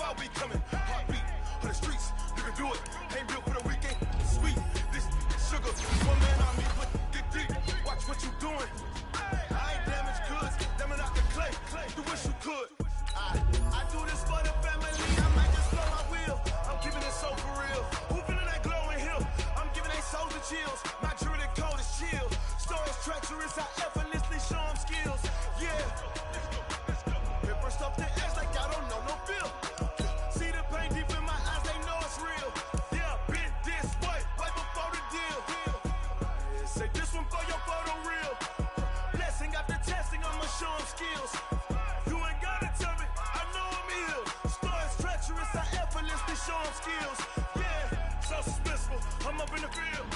while we coming. Heartbeat on the streets, you can do it. Ain't built for the weekend. Sweet, this sugar. One man on me, but dig deep. Watch what you doing. I ain't damaged goods, damn it out the clay. You wish you could. I do this for the family. I might just blow my wheel. I'm keeping it so for real. Who feeling that glowing hill? I'm giving they souls the chills. My jewelry cold is chill. Stories treacherous, I effortlessly show them skills. Yeah. Paper stuff the edge like I don't know no feel. See the pain deep in my eyes, they know it's real. Yeah, been this way, right before the deal. Say this one for your photo reel. Blessing after testing, I'ma show them skills. You ain't gotta tell me, I know I'm ill. Stories treacherous, I effortlessly show them skills. Yeah, so suspenseful, I'm up in the field.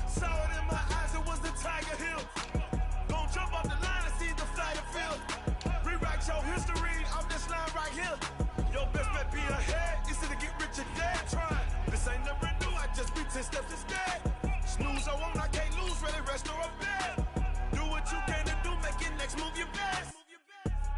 Saw it in my eyes, it was the Tiger Hill. Don't jump off the line and see the flight of field. Rewrite your history off this line right here. Your best bet be ahead, easy to get rich or dead. Try, this ain't never new, I just be 10 steps instead. Snooze I won't, I can't lose, ready, rest or a bed. Do what you can to do, make it next move your best.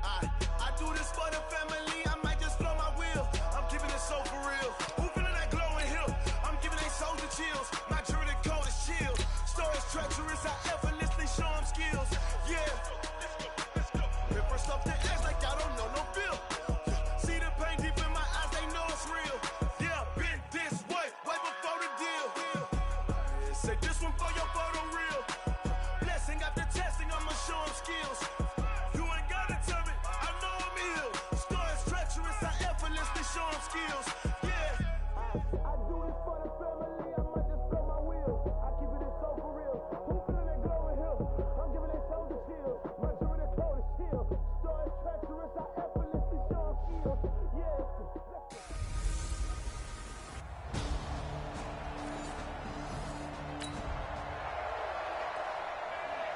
I do this for the family, I might just blow my wheel. I'm keeping it so for real. Who feeling that glowing hill? I'm giving they souls the chills. My jewelry cold is chill. Stories treacherous, I effortlessly show them skills. Yeah. Paper stuff the edge like I don't know no feel. See the pain deep in my eyes, they know it's real. Yeah, been this way, right before the deal. Say this one for your photo reel. Blessing after testing, I'ma show them skills. You ain't gotta tell me, I know I'm ill. Stories treacherous, I effortlessly show them skills. Yeah. I do this for the family, I might just blow my wheel. I keep it so for real. Who feeling that glowing hill? I'm giving they souls the chills. My jewelry cold is chill. Stories treacherous, I effortlessly show them skills. Yeah.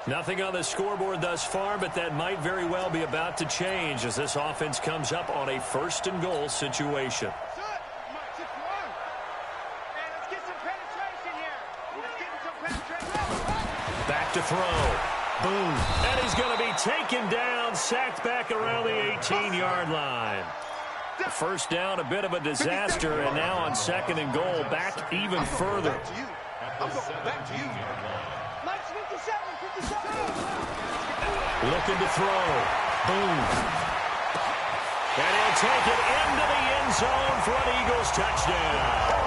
Nothing on the scoreboard thus far, but that might very well be about to change as this offense comes up on a first and goal situation. Back to throw. Boom. And he's going to be taken down, sacked back around the 18-yard line. The first down, a bit of a disaster, and now on second and goal, back even further. Back to you. Looking to throw. Boom. And he'll take it into the end zone for an Eagles touchdown.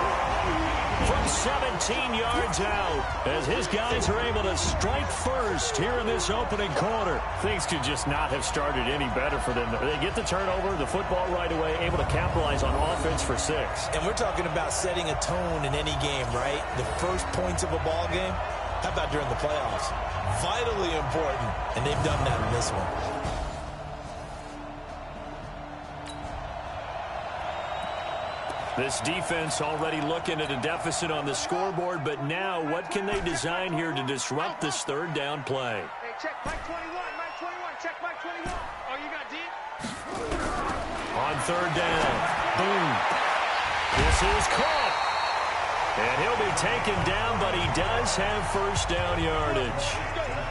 From 17 yards out, as his guys are able to strike first here in this opening quarter. Things could just not have started any better for them. They get the turnover, the football right away, able to capitalize on offense for 6. And we're talking about setting a tone in any game, right? The first points of a ball game. How about during the playoffs? Vitally important, and they've done that in this one. This defense already looking at a deficit on the scoreboard, but now what can they design here to disrupt this third down play? Hey, check Mike 21, Mike 21, check Mike 21. Oh, you got deep? On third down. Boom. This is caught. And he'll be taken down, but he does have first down yardage.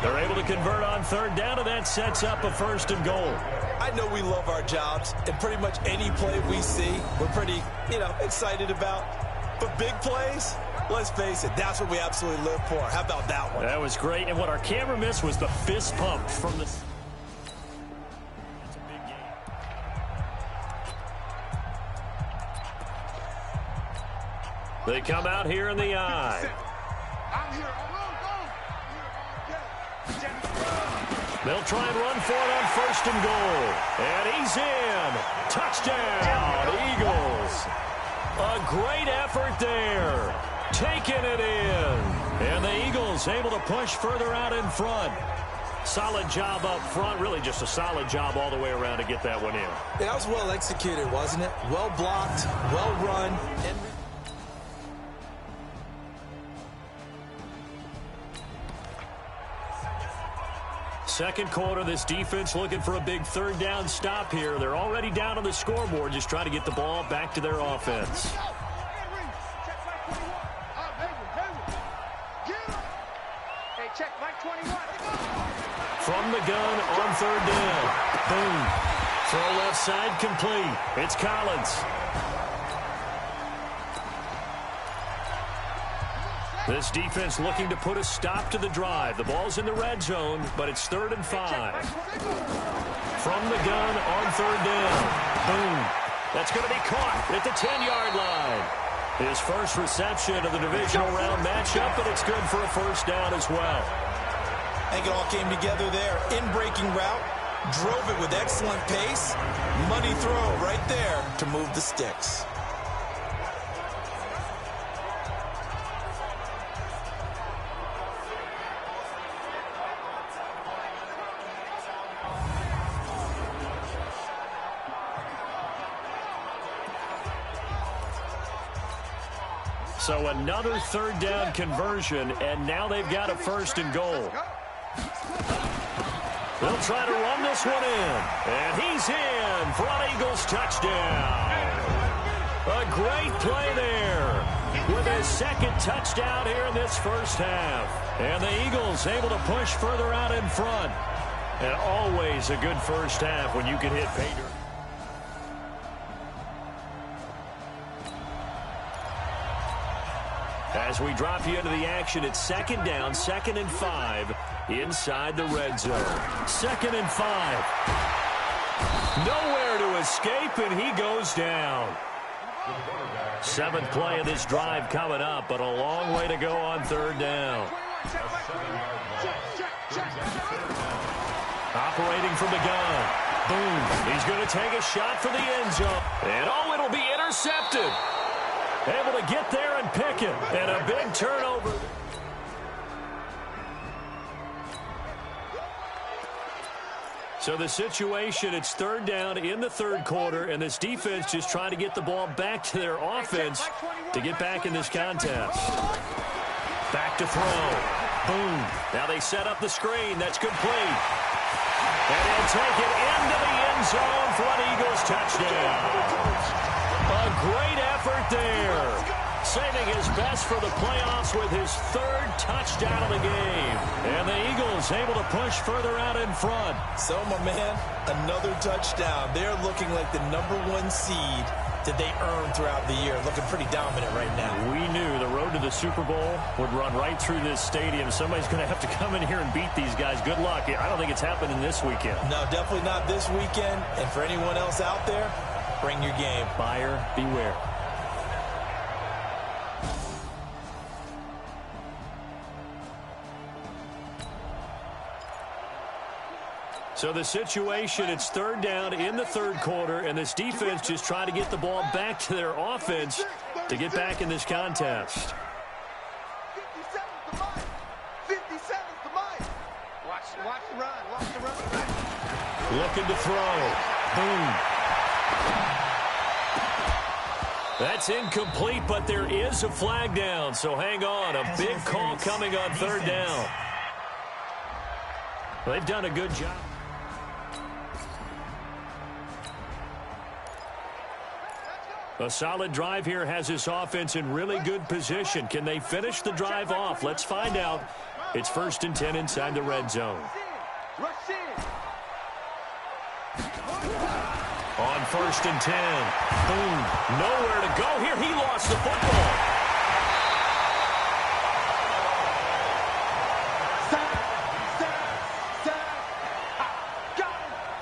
They're able to convert on third down, and that sets up a first and goal. I know we love our jobs, and pretty much any play we see, we're pretty, excited about. But big plays, let's face it, that's what we absolutely live for. How about that one? That was great, and what our camera missed was the fist pump from the... That's a big game. They come out here in the eye. They'll try and run for it on first and goal. And he's in. Touchdown, Eagles. A great effort there. Taking it in. And the Eagles able to push further out in front. Solid job up front. Really just a solid job all the way around to get that one in. Yeah, that was well executed, wasn't it? Well blocked, well run. And second quarter, this defense looking for a big third down stop here. They're already down on the scoreboard, just trying to get the ball back to their offense. From the gun on third down. Boom. Throw left side complete. It's Collins. This defense looking to put a stop to the drive. The ball's in the red zone, but it's 3rd and 5. From the gun on 3rd down. Boom. That's going to be caught at the 10-yard line. His first reception of the divisional round matchup, but it's good for a first down as well. I think it all came together there. In-breaking route, drove it with excellent pace. Money throw right there to move the sticks. So another 3rd down conversion, and now they've got a 1st and goal. They'll try to run this one in, and he's in for an Eagles touchdown. A great play there with his 2nd touchdown here in this first half. And the Eagles able to push further out in front. And always a good first half when you can hit pay dirt. As we drop you into the action, it's 2nd down, 2nd and 5 inside the red zone. 2nd and 5. Nowhere to escape, and he goes down. 7th play of this drive coming up, but a long way to go on 3rd down. Operating from the gun. Boom. He's going to take a shot for the end zone. And oh, it'll be intercepted. Able to get there and pick it. And a big turnover. So the situation, it's 3rd down in the 3rd quarter, and this defense just trying to get the ball back to their offense to get back in this contest. Back to throw. Boom. Now they set up the screen. That's complete. And he'll take it into the end zone for an Eagles touchdown. A great effort there. Saving his best for the playoffs with his 3rd touchdown of the game. And the Eagles able to push further out in front. So, my man, another touchdown. They're looking like the #1 seed that they earned throughout the year. Looking pretty dominant right now. We knew the road to the Super Bowl would run right through this stadium. Somebody's going to have to come in here and beat these guys. Good luck. I don't think it's happening this weekend. No, definitely not this weekend. And for anyone else out there, bring your game. Buyer beware. So the situation, it's 3rd down in the 3rd quarter, and this defense just trying to get the ball back to their offense to get back in this contest. 57's the mic. Watch the run. Watch the run. Looking to throw. Boom. That's incomplete, but there is a flag down, so hang on. A big call coming on 3rd down. They've done a good job. A solid drive here has this offense in really good position. Can they finish the drive off? Let's find out. It's 1st and 10 inside the red zone. On 1st and 10. Boom. Nowhere to go here. He lost the football.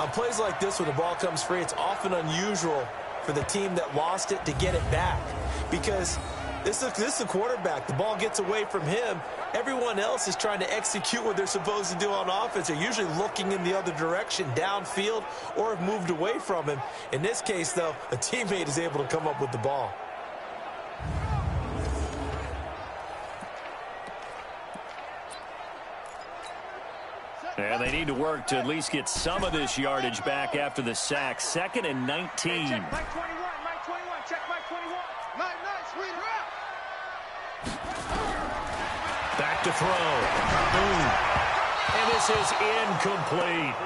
On plays like this where the ball comes free, it's often unusual for the team that lost it to get it back. Because this is the quarterback. The ball gets away from him. Everyone else is trying to execute what they're supposed to do on offense. They're usually looking in the other direction, downfield, or have moved away from him. In this case, though, a teammate is able to come up with the ball. And they need to work to at least get some of this yardage back after the sack. 2nd and 19. Check Mike 21, Mike 21, check Mike 21. Nice, read her out. Back to throw. Boom. And this is incomplete.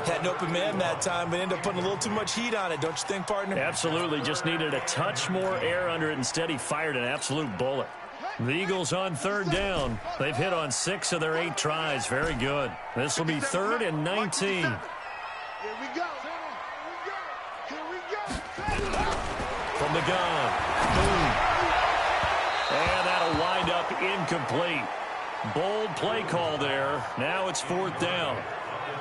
Had an open man that time, but ended up putting a little too much heat on it, don't you think, partner? Absolutely. Just needed a touch more air under it. Instead, he fired an absolute bullet. The Eagles on 3rd down. They've hit on 6 of their 8 tries. Very good. This will be 3rd and 19. Here we go. Here we go. From the gun. Boom. And that'll wind up incomplete. Bold play call there. Now it's 4th down.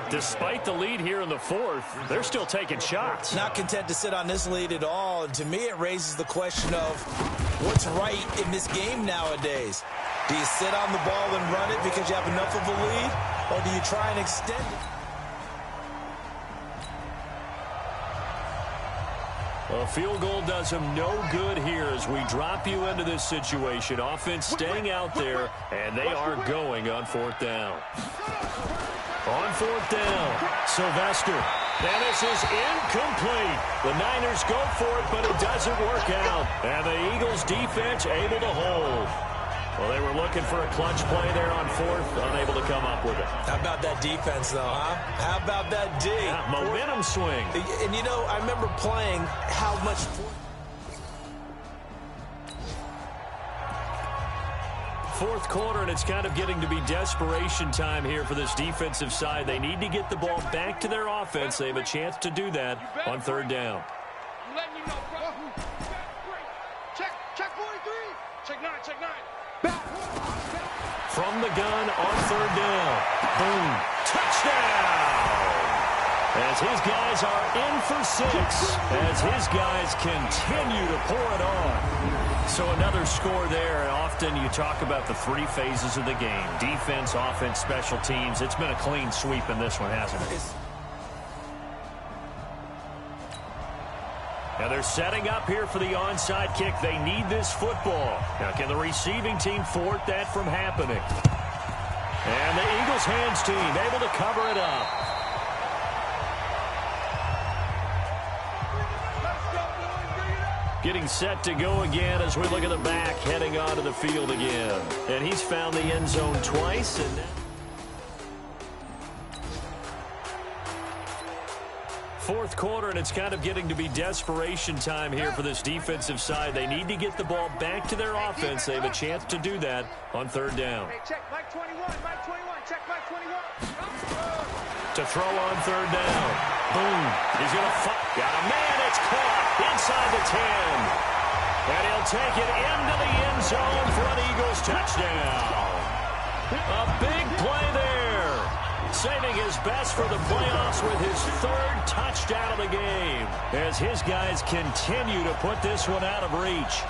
Despite the lead here in the 4th, they're still taking shots. Not content to sit on this lead at all. And to me, it raises the question of what's right in this game nowadays. Do you sit on the ball and run it because you have enough of a lead? Or do you try and extend it? A field goal does them no good here as we drop you into this situation. Offense staying out there, and they are going on 4th down. On 4th down, Sylvester. And this is incomplete. The Niners go for it, but it doesn't work out. And the Eagles defense able to hold. Well, they were looking for a clutch play there on 4th, unable to come up with it. How about that defense, though, huh? How about that D? Yeah, momentum swing. And, you know, I remember playing how much... Fourth quarter, and it's kind of getting to be desperation time here for this defensive side. They need to get the ball back to their offense. They have a chance to do that on 3rd down. I'm letting you know, bro. Check 43. Check 9, check 9. Back. From the gun on 3rd down. Boom. Touchdown! As his guys are in for 6. As his guys continue to pour it on. So another score there, and often you talk about the 3 phases of the game. Defense, offense, special teams. It's been a clean sweep in this one, hasn't it? Now they're setting up here for the onside kick. They need this football. Now can the receiving team thwart that from happening? And the Eagles hands team able to cover it up. Getting set to go again as we look at the back, heading onto the field again. And he's found the end zone twice. And fourth quarter, and it's kind of getting to be desperation time here for this defensive side. They need to get the ball back to their offense. They have a chance to do that on 3rd down. Hey, check Mike 21, Mike 21, check Mike 21. To throw on 3rd down. Boom. He's going to fight. Got a man. It's caught inside the 10. And he'll take it into the end zone for an Eagles touchdown. A big play there. Saving his best for the playoffs with his 3rd touchdown of the game. As his guys continue to put this one out of reach.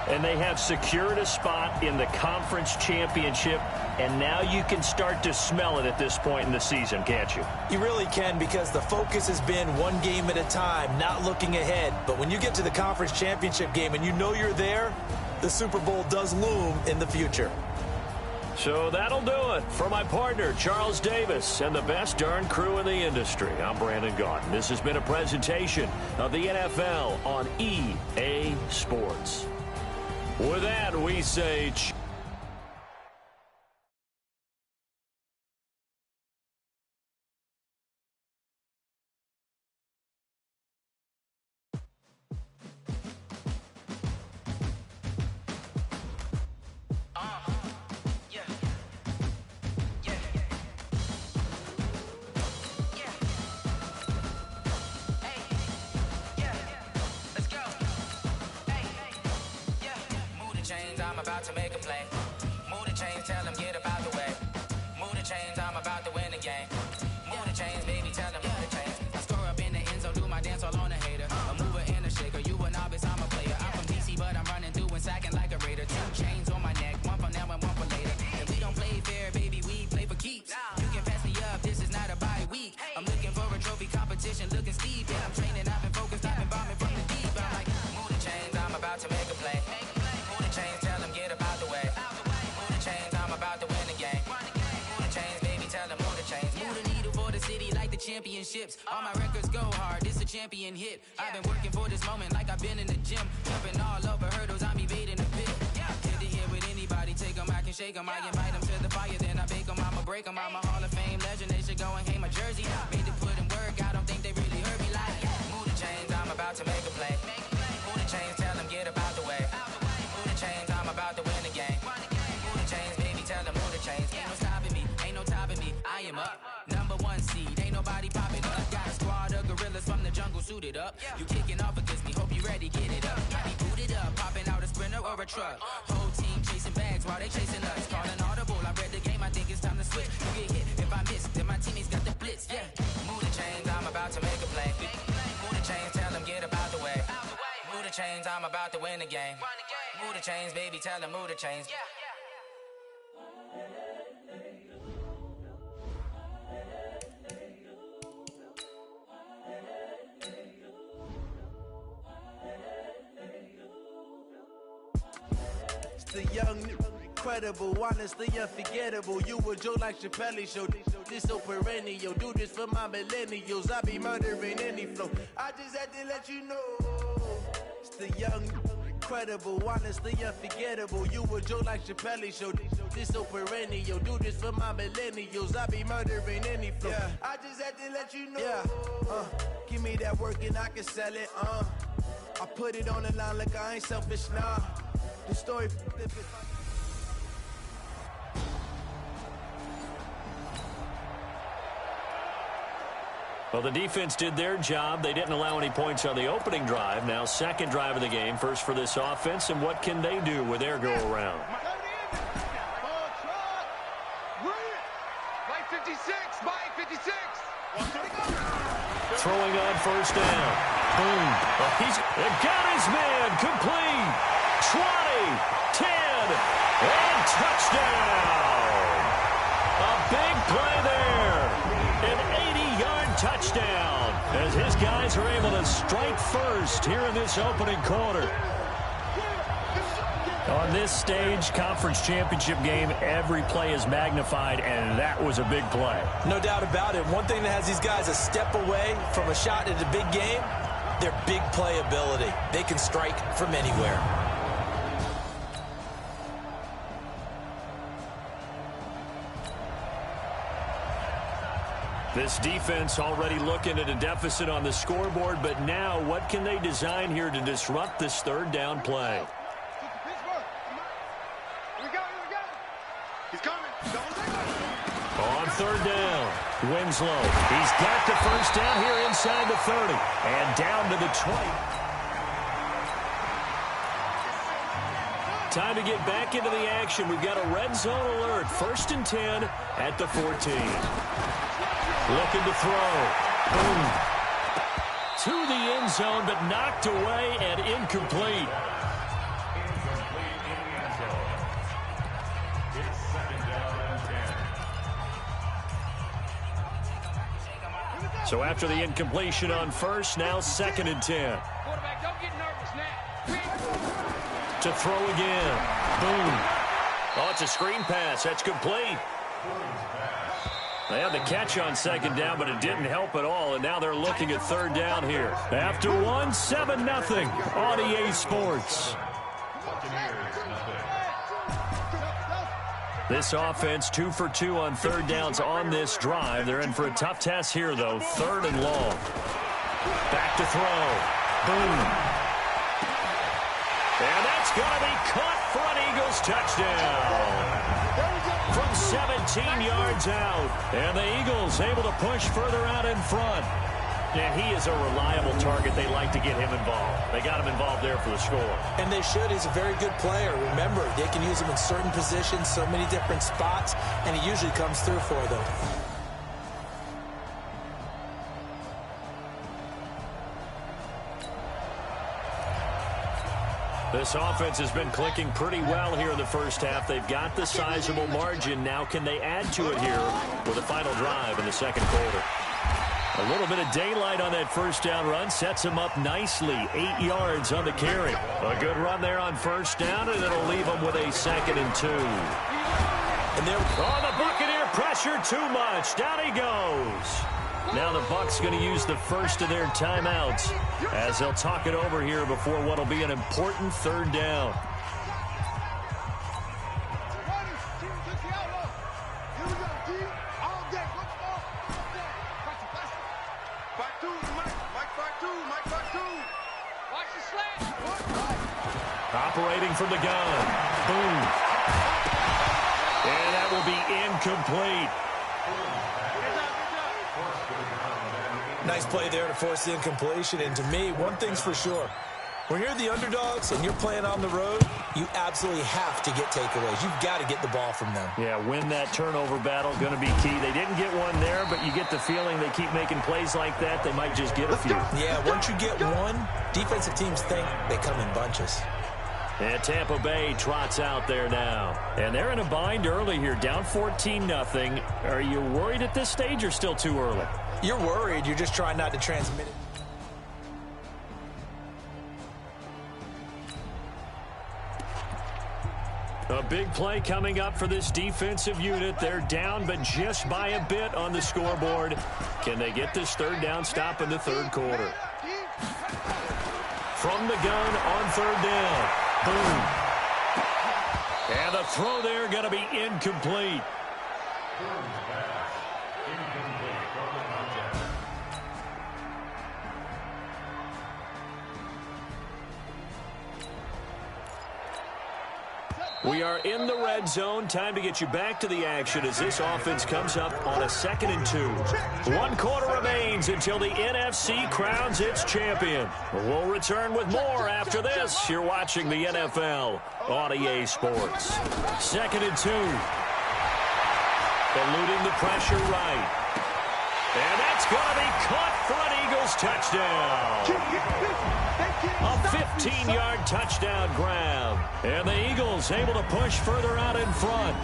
And they have secured a spot in the conference championship, and now you can start to smell it at this point in the season, can't you? You really can, because the focus has been one game at a time, not looking ahead. But when you get to the conference championship game and you know you're there, the Super Bowl does loom in the future. So that'll do it. For my partner, Charles Davis, and the best darn crew in the industry, I'm Brandon Gaudin. This has been a presentation of the NFL on EA Sports. With that, we say... I'm about to make a play. Move the chains, tell them get about the way. Move the chains, I'm about to win the game. Move the chains, baby, tell them move the chains. I score up in the end zone, do my dance all on a hater. A mover and a shaker, you a novice, I'm a player. I'm from DC, but I'm running through and sacking like a raider. 2 chains on my neck, one for now and one for later. And we don't play fair, baby, we play for keeps. You can pass me up, this is not a bye week. I'm looking for a trophy competition, looking steep. And I'm training, I've been focused, I've been bombing from the deep. I'm like, move the chains, I'm about to make a play. Move the chains, tell them get about the way. Move the chains, I'm about to win the game. Move the chains, baby, tell them move the chains. Move the needle for the city like the championships. All my records go hard, this a champion hit. I've been working for this moment like I've been in the gym. Jumping all over hurdles, I'm evading the pit. Hit the hit with anybody, take them, I can shake them. I invite them to the fire, then I bake them, I'ma break them. I'm a Hall of Fame legend, they should go and hang my jersey. Made to put in work, I don't think they really heard me like. Move the chains, I'm about to make a play. Move the chains, tell them get about the way. game up. Number 1 seed, ain't nobody popping up. Got a squad of gorillas from the jungle suited up. You kicking off against me, hope you ready, get it up. I be booted up, popping out a sprinter or a truck. Whole team chasing bags while they chasing us. Calling audible, I read the game, I think it's time to switch. You get hit, if I miss, then my teammates got the blitz, yeah. Move the chains, I'm about to make a play. Move the chains, tell them get about the way. Move the chains, I'm about to win the game. Move the chains, baby, tell them move the chains. The young, incredible, honestly unforgettable. You a joke like Chappelle show. This so perennial. Do this for my millennials. I be murdering any flow. I just had to let you know. It's the young, incredible, honestly unforgettable. You a joke like Chappelle show. This so perennial. Do this for my millennials. I be murdering any flow. Yeah. I just had to let you know. Yeah. Give me that work and I can sell it. I put it on the line like I ain't selfish, nah. The story. Well, the defense did their job. They didn't allow any points on the opening drive. Now, second drive of the game, first for this offense, and what can they do with their go-around? Throwing on first down. Boom. He's got his man complete. 20, 10, and touchdown. A big play there. An 80-yard touchdown as his guys are able to strike first here in this opening quarter. On this stage, conference championship game, every play is magnified, and that was a big play. No doubt about it. One thing that has these guys a step away from a shot at a big game, their big play ability. They can strike from anywhere. This defense already looking at a deficit on the scoreboard, but now what can they design here to disrupt this third down play? On third down, Winslow. He's got the first down here inside the 30 and down to the 20. Time to get back into the action. We've got a red zone alert. 1st and 10 at the 14. Looking to throw. Boom. To the end zone, but knocked away and incomplete. So after the incompletion on first, now 2nd and 10. Quarterback, don't get nervous now. To throw again. Boom. Oh, it's a screen pass. That's complete. They had the catch on 2nd down, but it didn't help at all, and now they're looking at 3rd down here. After 1, 7-0 on EA Sports. This offense 2 for 2 on 3rd downs on this drive. They're in for a tough test here, though. 3rd and long. Back to throw. Boom. And that's going to be caught for an Eagles touchdown. From 17 yards out. And the Eagles able to push further out in front. Yeah, he is a reliable target. They like to get him involved. They got him involved there for the score. And they should. He's a very good player. Remember, they can use him in certain positions, so many different spots, and he usually comes through for them. This offense has been clicking pretty well here in the first half. They've got the sizable margin. Now can they add to it here with a final drive in the second quarter? A little bit of daylight on that first down run sets him up nicely. 8 yards on the carry. A good run there on first down, and it'll leave him with a 2nd and 2. And they're on the Buccaneer pressure too much. Down he goes. Now the Bucs going to use the first of their timeouts as they'll talk it over here before what will be an important 3rd down. Operating from the gun. Boom. And that will be incomplete. Nice play there to force the incompletion. And to me, one thing's for sure. When you're the underdogs and you're playing on the road, you absolutely have to get takeaways. You've got to get the ball from them. Yeah, win that turnover battle, going to be key. They didn't get one there, but you get the feeling they keep making plays like that, they might just get a few. Yeah, once you get one, defensive teams think they come in bunches. And Tampa Bay trots out there now. And they're in a bind early here, down 14-0. Are you worried at this stage or still too early? You're worried. You're just trying not to transmit it. A big play coming up for this defensive unit. They're down, but just by a bit on the scoreboard. Can they get this third down stop in the third quarter? From the gun on third down. Boom. And the throw there going to be incomplete. We are in the red zone. Time to get you back to the action as this offense comes up on a 2nd and 2. 1 quarter remains until the NFC crowns its champion. We'll return with more after this. You're watching the NFL on EA Sports. 2nd and 2. Eluding the pressure right. And that's going to be caught for an Eagles touchdown. A 15-yard touchdown grab. And the Eagles able to push further out in front.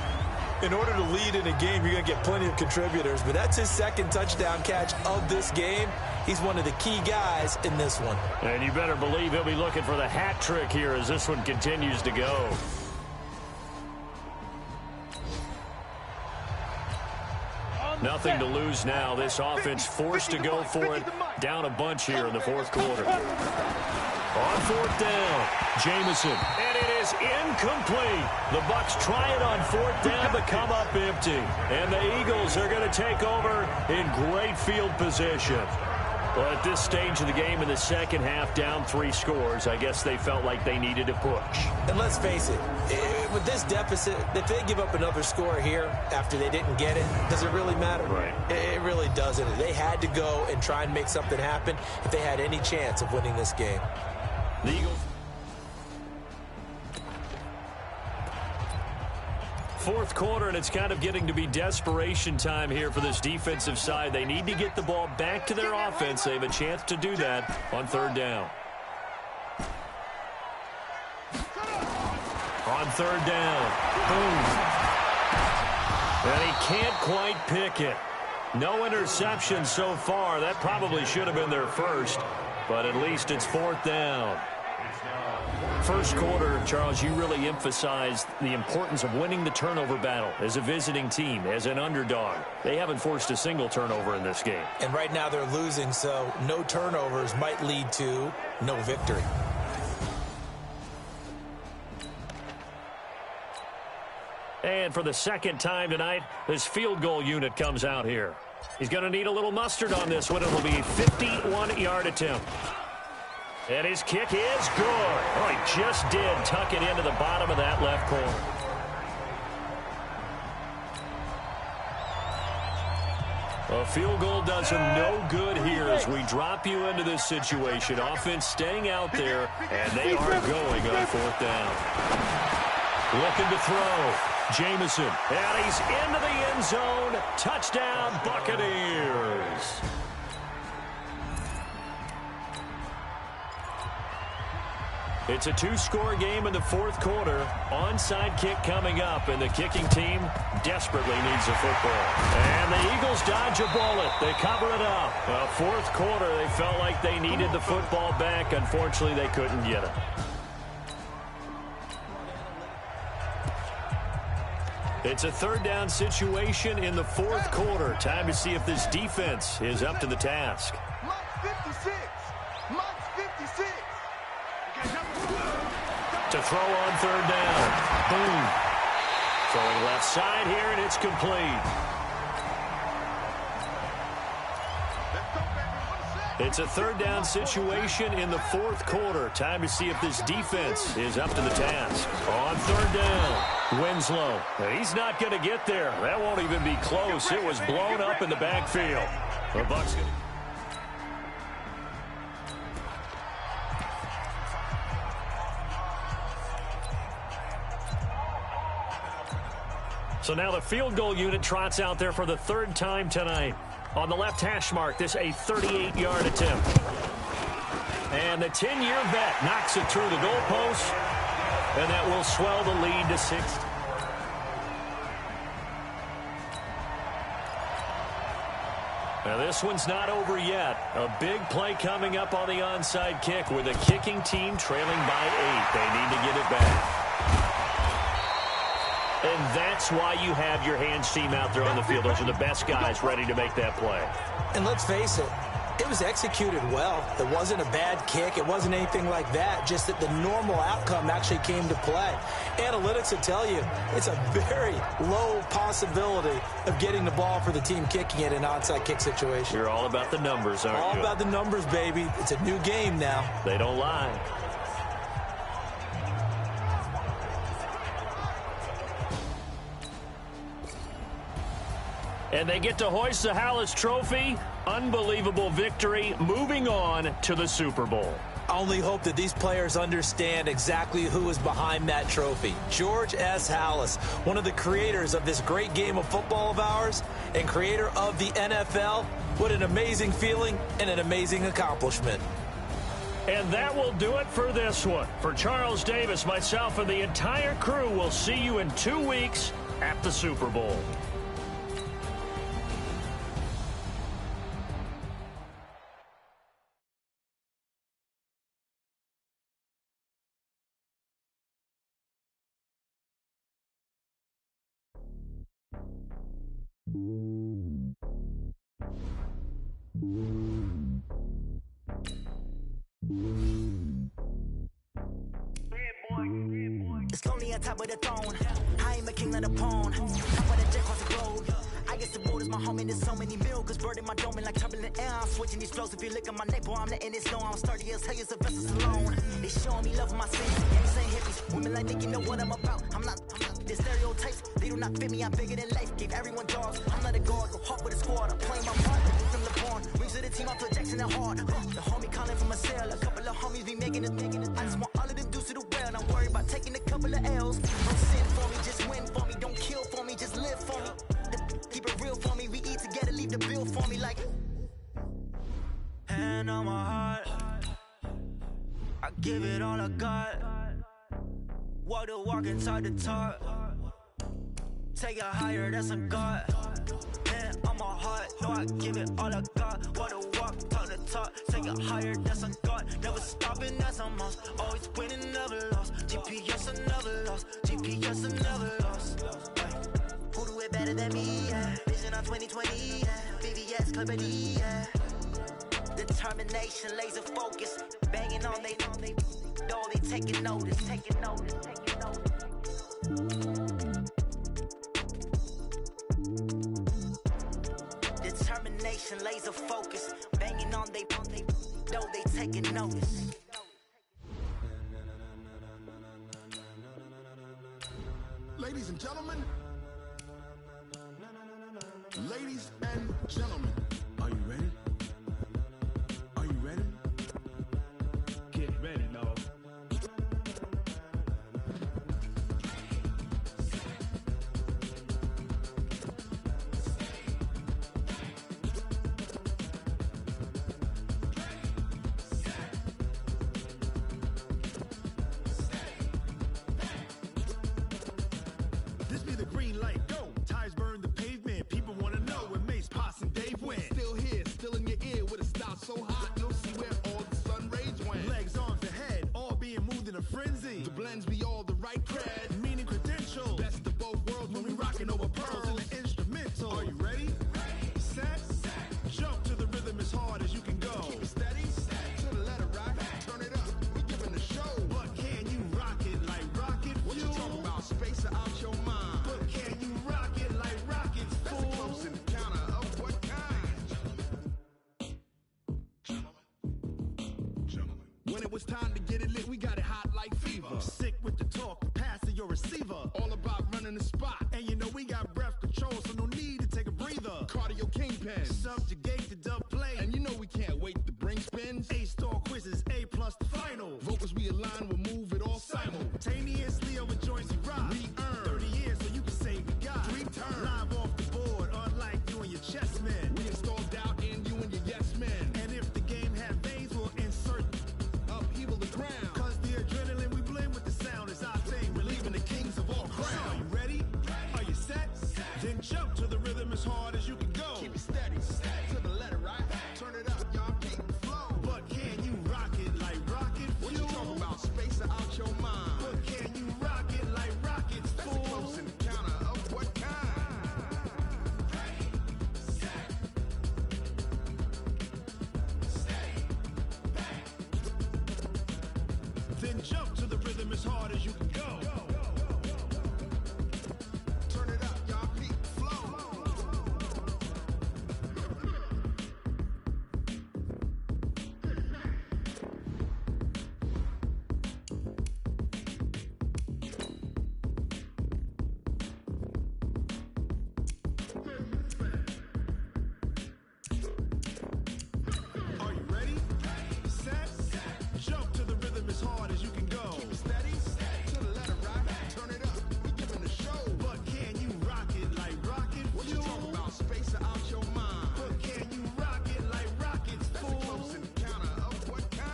In order to lead in a game, you're going to get plenty of contributors, but that's his 2nd touchdown catch of this game. He's one of the key guys in this one. And you better believe he'll be looking for the hat trick here as this one continues to go. Nothing to lose now. This offense forced to go for it. Down a bunch here in the 4th quarter. On 4th down, Jamison. And it is incomplete. The Bucs try it on 4th down but come up empty. And the Eagles are going to take over in great field position. Well, at this stage of the game in the second half, down 3 scores, I guess they felt like they needed to push. And let's face it, with this deficit, if they give up another score here after they didn't get it, does it really matter? Right. It really doesn't. They had to go and try and make something happen if they had any chance of winning this game. The Eagles. 4th quarter, and it's kind of getting to be desperation time here for this defensive side. They need to get the ball back to their offense. They have a chance to do that on 3rd down. On 3rd down. Boom. And he can't quite pick it. No interception so far. That probably should have been their first, but at least it's 4th down. First quarter, Charles, you really emphasized the importance of winning the turnover battle as a visiting team, as an underdog. They haven't forced a single turnover in this game. And right now they're losing, so no turnovers might lead to no victory. And for the 2nd time tonight, this field goal unit comes out here. He's going to need a little mustard on this one. It'll be a 51-yard attempt. And his kick is good. Oh, he just did tuck it into the bottom of that left corner. A field goal does him no good here as we drop you into this situation. Offense staying out there, and they are going on 4th down. Looking to throw. Jamison, and he's into the end zone. Touchdown, Buccaneers. It's a 2-score game in the 4th quarter. Onside kick coming up, and the kicking team desperately needs a football. And the Eagles dodge a bullet. They cover it up. 4th quarter, they felt like they needed the football back. Unfortunately, they couldn't get it. It's a 3rd down situation in the 4th quarter. Time to see if this defense is up to the task. To throw on 3rd down. Boom. Throwing left side here, and it's complete. It's a third down situation in the fourth quarter. Time to see if this defense is up to the task. On third down, Winslow. He's not going to get there. That won't even be close. It was blown up in the backfield. The Bucs. So now the field goal unit trots out there for the third time tonight. On the left hash mark, this a 38-yard attempt. And the 10-year vet knocks it through the goalpost, and that will swell the lead to 6. Now this one's not over yet. A big play coming up on the onside kick with a kicking team trailing by 8. They need to get it back. And that's why you have your hands team out there on the field. Those are the best guys ready to make that play. And let's face it, it was executed well. It wasn't a bad kick. It wasn't anything like that. Just that the normal outcome actually came to play. Analytics will tell you it's a very low possibility of getting the ball for the team kicking it in an onside kick situation. You're all about the numbers, aren't you? All about the numbers, baby. It's a new game now. They don't lie. And they get to hoist the Hallis Trophy. Unbelievable victory. Moving on to the Super Bowl. I only hope that these players understand exactly who is behind that trophy. George S. Hallis, one of the creators of this great game of football of ours and creator of the NFL. What an amazing feeling and an amazing accomplishment. And that will do it for this one. For Charles Davis, myself, and the entire crew, we'll see you in 2 weeks at the Super Bowl. It's lonely on top of the throne. I am a king of the pawn. Top of the jet across the globe. I guess the road is my home and there's so many milk. Bird in my dome and like turbulent air. I'm switching these flows. If you look at my neck, boy, I'm letting it slow. I'm sturdy as hell as Sylvester Stallone. They showing me love of my city. Ain't saying hippies. Women like Nick, you know what I'm about. I'm not the stereotypes. They do not fit me. I'm bigger than life. Gave everyone dogs. I'm not a guard. Go hard with a squad. I'm playing my part. From the barn. Rings of the team. I play Jackson and hard. The homie calling from a cell. A couple of homies be making it. I just want all of them dudes to the well. Don't worry about taking a couple of L's. Don't sin for me. Just win for me. Don't kill for me. Just live for me. Keep it real for me. We eat together. Leave the bill for me like. Hand on my heart. I give it all I got. Walk the walk and talk the talk. Take it higher, that's a God. Hand on my heart, no, I give it all I got. Walk the walk, talk the talk. Take it higher, that's a God. Never stopping, that's a must. Always winning, never lost. GPS, I never lost. GPS, I never lost. Who do it better than me? Yeah. Vision on 2020, yeah. VVS, Clippity, yeah. Determination, laser focus. Banging on they door, they taking notice, taking notice, taking notice. Determination, laser focus. Banging on they door, they taking notice. Ladies and gentlemen, ladies and gentlemen, are you ready? Are you ready? Get ready, dog. This be the green light, go. Tires burn the pavement. People want to know where Mace, Poss, and Dave went. Still here, still in your ear with a style so hot, you'll see where all the sun rays went. Legs, arms, and head, all being moved in a frenzy. The blends be all the right cred, meaning credentials. Best of both worlds when we rocking over pearls in the instrumental. Are you ready? Set, jump to the rhythm as hard as you can go. Keep it steady, to the letter rock. Turn it up, we giving the show. But can you rock it like rocket fuel? What you talking about? Space out your mind. But can you rock When it was time to get it lit, we got it hot like fever. Sick with the talk, passing your receiver. All about running the spot. And you know we got breath control, so no need to take a breather. Cardio kingpin. Subjugate the dub play. And you know we can't wait to bring spins. A-star quizzes, A+ the final. Vocals we align, we'll move it all Simultaneously over joints we rock. We earn 30 years so you can say we got 3 turns. Live off the board, unlike you and your chess men. We install doubt in you and your yes men. And if the game had veins, we'll insert Upheaval the ground. Cause the adrenaline we blend with the sound is our thing. Relieving the kings of all crowns. So are you ready? Are you set? Then jump to the rhythm as hard as you can go. Keep it steady, to the letter, right? Turn it up, y'all keep the flow. But can you rock it like rocket fuel? What you talking about? Space out your mind. But can you rock it like rockets, That's a fool? close encounter of what kind? Then jump to the rhythm as hard as you can go. Turn it up, y'all keep the flow. Are you ready? Set? Jump to the rhythm as hard as you can go. Keep it steady, to the letter, right? Turn it up, we giving the show. But can you rock it like rocket What you fuel? talking about? Space out your mind. But can you rock it like rockets, That's a fool? close encounter of what kind?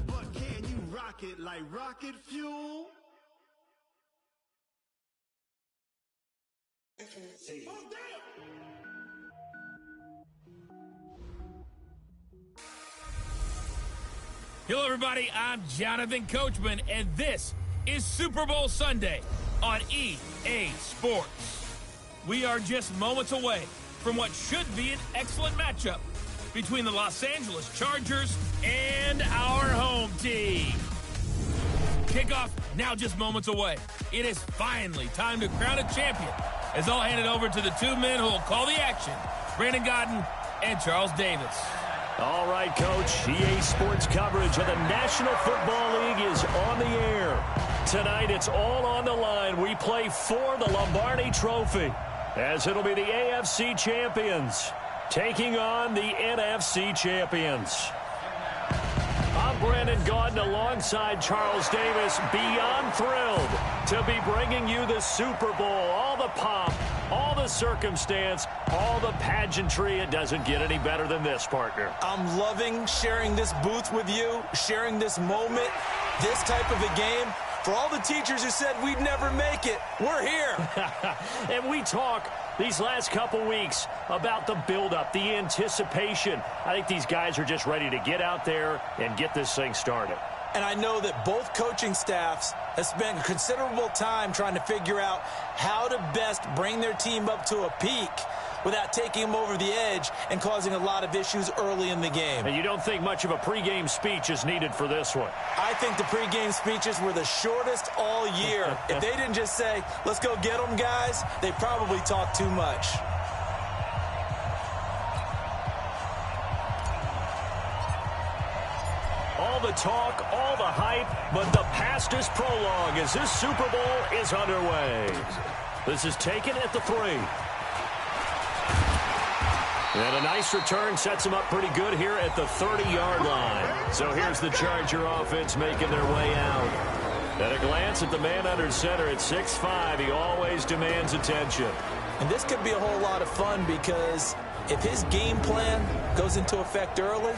But can you rock it like rocket fuel? Hello, everybody. I'm Jonathan Coachman, and this is Super Bowl Sunday on EA Sports. We are just moments away from what should be an excellent matchup between the Los Angeles Chargers and our home team. Kickoff now just moments away. It is finally time to crown a champion, as I'll hand it over to the two men who will call the action, Brandon Godden and Charles Davis. All right, Coach. EA Sports coverage of the National Football League is on the air. Tonight, it's all on the line. We play for the Lombardi Trophy, as it'll be the AFC champions taking on the NFC champions. I'm Brandon Gaudin alongside Charles Davis, beyond thrilled to be bringing you the Super Bowl. All the pomp, all the circumstance, all the pageantry. It doesn't get any better than this, partner. I'm loving sharing this booth with you, sharing this moment, this type of a game. For all the teachers who said we'd never make it, we're here. And we talk these last couple weeks about the buildup, the anticipation. I think these guys are just ready to get out there and get this thing started. And I know that both coaching staffs have spent considerable time trying to figure out how to best bring their team up to a peak without taking them over the edge and causing a lot of issues early in the game. And you don't think much of a pregame speech is needed for this one? I think the pregame speeches were the shortest all year. If they didn't just say, let's go get them, guys, they probably talked too much. All the talk, all the hype, but the past is prologue as this Super Bowl is underway. This is taken at the 3. And a nice return sets them up pretty good here at the 30-yard line. So here's the Charger offense making their way out. At a glance at the man under center at 6'5", he always demands attention. And this could be a whole lot of fun because if his game plan goes into effect early,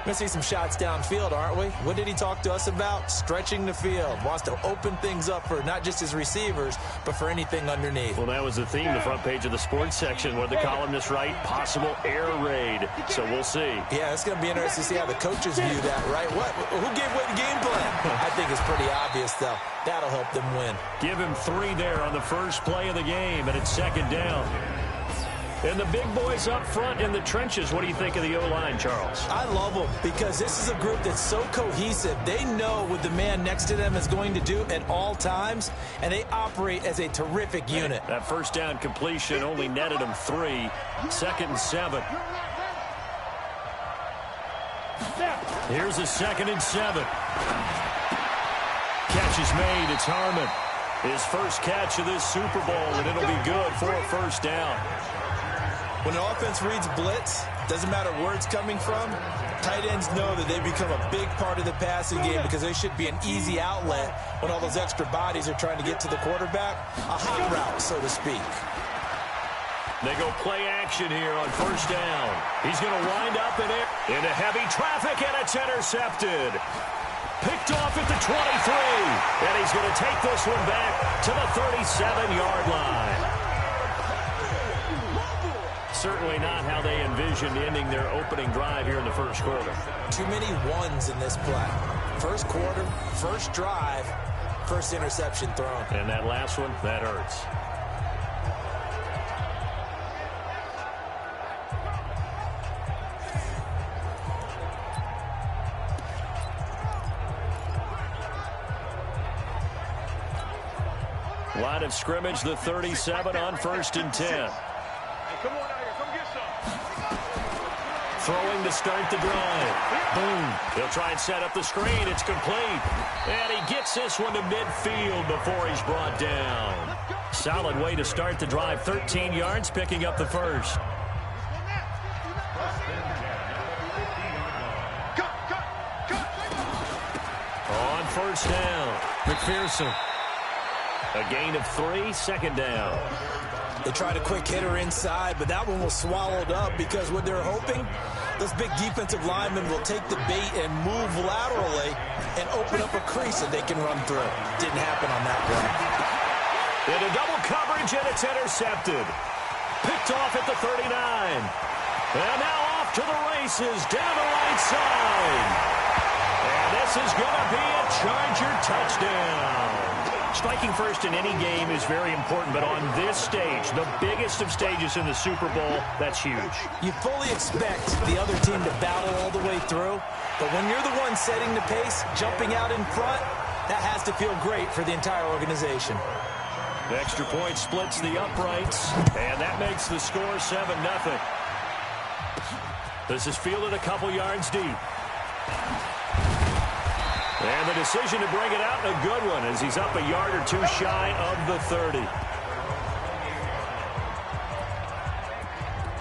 we're going to see some shots downfield, aren't we? What did he talk to us about? Stretching the field. Wants to open things up for not just his receivers, but for anything underneath. Well, that was the theme, the front page of the sports section, where the columnists write, possible air raid. So we'll see. Yeah, it's going to be interesting to see how the coaches view that, right? Who gave away the game plan? I think it's pretty obvious, though. That'll help them win. Give him 3 there on the first play of the game, and it's second down. And the big boys up front in the trenches, what do you think of the O-line, Charles? I love them because this is a group that's so cohesive. They know what the man next to them is going to do at all times, and they operate as a terrific unit. That first down completion only netted them 3. 2nd and 7. Here's a 2nd and 7. Catch is made. It's Harmon. His first catch of this Super Bowl, and it'll be good for a first down. When an offense reads blitz, doesn't matter where it's coming from, tight ends know that they become a big part of the passing game because they should be an easy outlet when all those extra bodies are trying to get to the quarterback. A hot route, so to speak. They go play action here on first down. He's going to wind up into heavy traffic, and it's intercepted. Picked off at the 23, and he's going to take this one back to the 37-yard line. Certainly not how they envisioned ending their opening drive here in the first quarter. Too many ones in this play. First quarter, first drive, first interception thrown. And that last one, that hurts. Line of scrimmage, the 37 on 1st and 10. Come on out here, come get some. Throwing to start the drive. Boom. He'll try and set up the screen. It's complete. And he gets this one to midfield before he's brought down. Solid way to start the drive. 13 yards, picking up the first. On first down, McPherson. A gain of 3, 2nd down. They tried a quick hitter inside, but that one was swallowed up because what they're hoping, those big defensive linemen will take the bait and move laterally and open up a crease that they can run through. Didn't happen on that one. Into double coverage, and it's intercepted. Picked off at the 39. And now off to the races down the right side. And this is going to be a Charger touchdown. Striking first in any game is very important, but on this stage, the biggest of stages in the Super Bowl, that's huge. You fully expect the other team to battle all the way through, but when you're the one setting the pace, jumping out in front, that has to feel great for the entire organization. The extra point splits the uprights, and that makes the score 7-0. This is fielded a couple yards deep. And the decision to bring it out, a good one, as he's up a yard or 2 shy of the 30.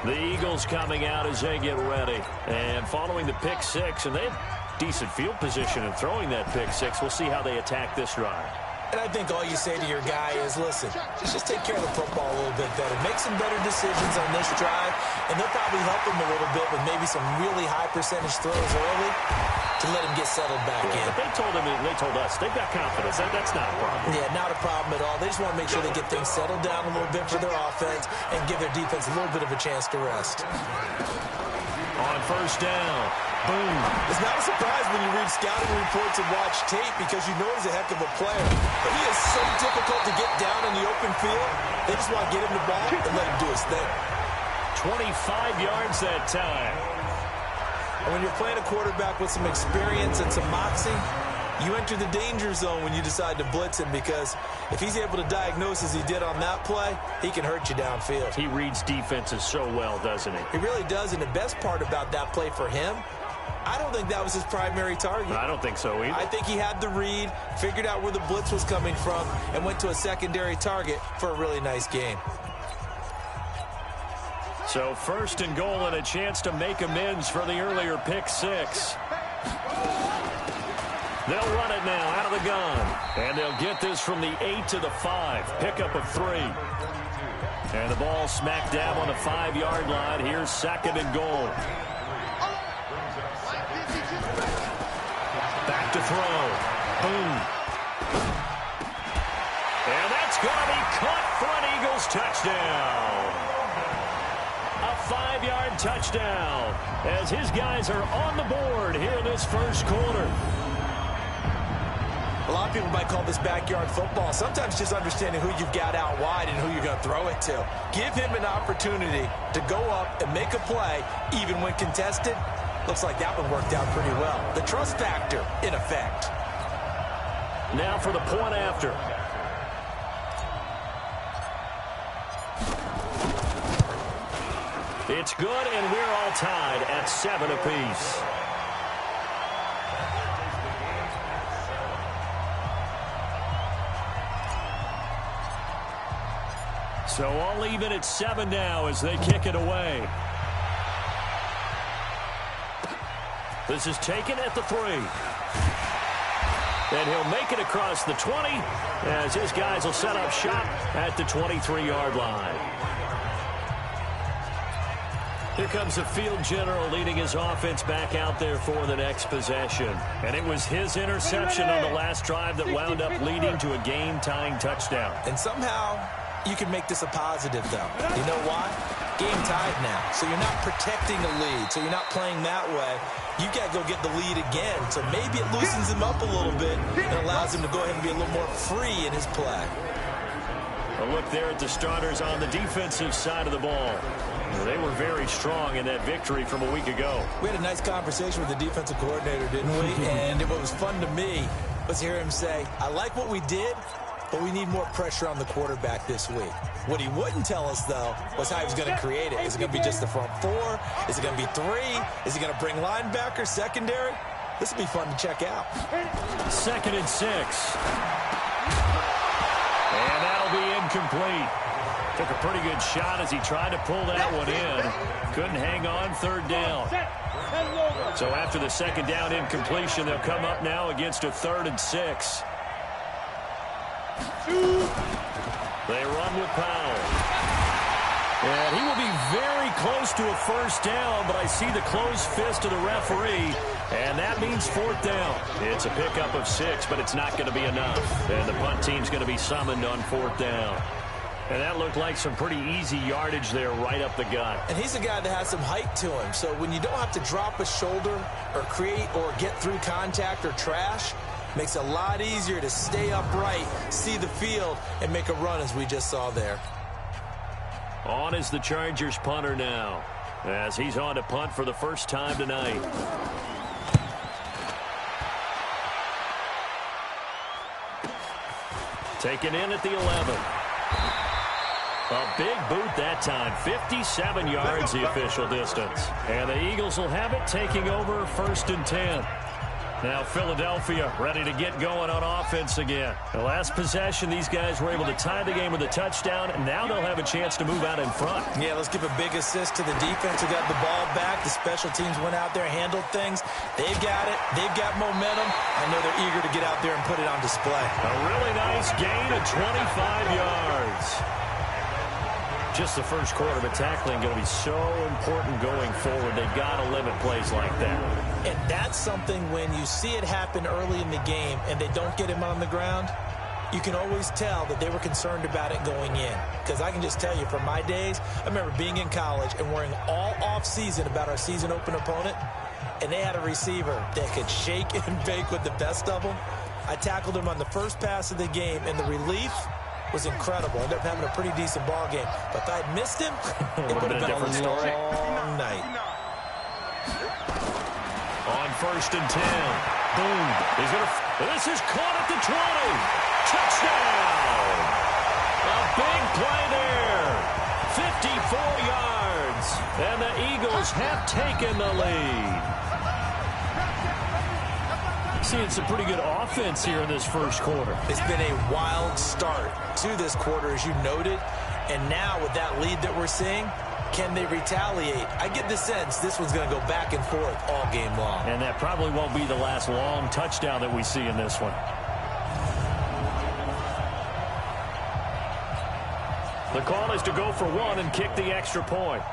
The Eagles coming out as they get ready. And following the pick 6, and they have decent field position in throwing that pick 6. We'll see how they attack this drive. And I think all you say to your guy is, listen, just take care of the football a little bit better. Make some better decisions on this drive, and they'll probably help him a little bit with maybe some really high percentage throws early to let him get settled back in. But they told him, they told us, they've got confidence. That's not a problem. Yeah, not a problem at all. They just want to make sure they get things settled down a little bit for their offense and give their defense a little bit of a chance to rest. On first down. Boom. It's not a surprise when you read scouting reports and watch tape because you know he's a heck of a player. But he is so difficult to get down in the open field. They just want to get him the ball and let him do his thing. 25 yards that time. And when you're playing a quarterback with some experience and some moxie, you enter the danger zone when you decide to blitz him because if he's able to diagnose as he did on that play, he can hurt you downfield. He reads defenses so well, doesn't he? He really does, and the best part about that play for him, I don't think that was his primary target. I don't think so either. I think he had the read, figured out where the blitz was coming from, and went to a secondary target for a really nice game. So 1st and goal and a chance to make amends for the earlier pick 6. They'll run it now out of the gun. And they'll get this from the 8 to the 5. Pickup of 3. And the ball smack dab on the 5-yard line. Here's 2nd and goal. Back to throw. Boom. And that's going to be caught for an Eagles touchdown. A 5-yard touchdown as his guys are on the board here in this first quarter. A lot of people might call this backyard football. Sometimes just understanding who you've got out wide and who you're going to throw it to. Give him an opportunity to go up and make a play, even when contested. Looks like that one worked out pretty well. The trust factor, in effect. Now for the point after. It's good, and we're all tied at 7 apiece. So all even at 7 now as they kick it away. This is taken at the 3. And he'll make it across the 20 as his guys will set up shop at the 23-yard line. Here comes the field general leading his offense back out there for the next possession. And it was his interception on the last drive that wound up leading to a game-tying touchdown. And somehow you can make this a positive, though. You know why? Game tied now. So you're not protecting a lead. So you're not playing that way. You got to go get the lead again. So maybe it loosens him up a little bit and allows him to go ahead and be a little more free in his play. A look there at the starters on the defensive side of the ball. They were very strong in that victory from a week ago. We had a nice conversation with the defensive coordinator, didn't we? And what was fun to me was hear him say, I like what we did, but we need more pressure on the quarterback this week. What he wouldn't tell us, though, was how he was going to create it. Is it going to be just the front 4? Is it going to be 3? Is he going to bring linebacker, secondary? This will be fun to check out. 2nd and 6. And that'll be incomplete. Took a pretty good shot as he tried to pull that one in. Couldn't hang on, 3rd down. So after the 2nd down incompletion, they'll come up now against a 3rd and 6. They run with Powell. And he will be very close to a 1st down, but I see the closed fist of the referee, and that means 4th down. It's a pickup of 6, but it's not going to be enough. And the punt team's going to be summoned on 4th down. And that looked like some pretty easy yardage there right up the gut. And he's a guy that has some height to him. So when you don't have to drop a shoulder or create or get through contact or trash, makes it a lot easier to stay upright, see the field, and make a run as we just saw there. On is the Chargers punter now, as he's on to punt for the first time tonight. Taken in at the 11. A big boot that time. 57 yards the official distance. And the Eagles will have it, taking over 1st and 10. Now Philadelphia ready to get going on offense again. The last possession, these guys were able to tie the game with a touchdown, and now they'll have a chance to move out in front. Yeah, let's give a big assist to the defense who got the ball back. The special teams went out there, handled things. They've got it. They've got momentum. I know they're eager to get out there and put it on display. A really nice gain of 25 yards. Just the first quarter, but tackling going to be so important going forward. They've got to limit plays like that. And that's something when you see it happen early in the game and they don't get him on the ground, you can always tell that they were concerned about it going in. Because I can just tell you from my days, I remember being in college and worrying all off-season about our season open opponent, and they had a receiver that could shake and bake with the best of them. I tackled him on the first pass of the game, and the relief was incredible. Ended up having a pretty decent ball game. But if I had missed him, it would have been a different story. Long night. On 1st and 10. Boom. This is caught at the 20. Touchdown. A big play there. 54 yards. And the Eagles have taken the lead. Seeing some pretty good offense here in this first quarter. It's been a wild start to this quarter, as you noted. And now with that lead that we're seeing, can they retaliate? I get the sense this one's going to go back and forth all game long. And that probably won't be the last long touchdown that we see in this one. The call is to go for 1 and kick the extra point.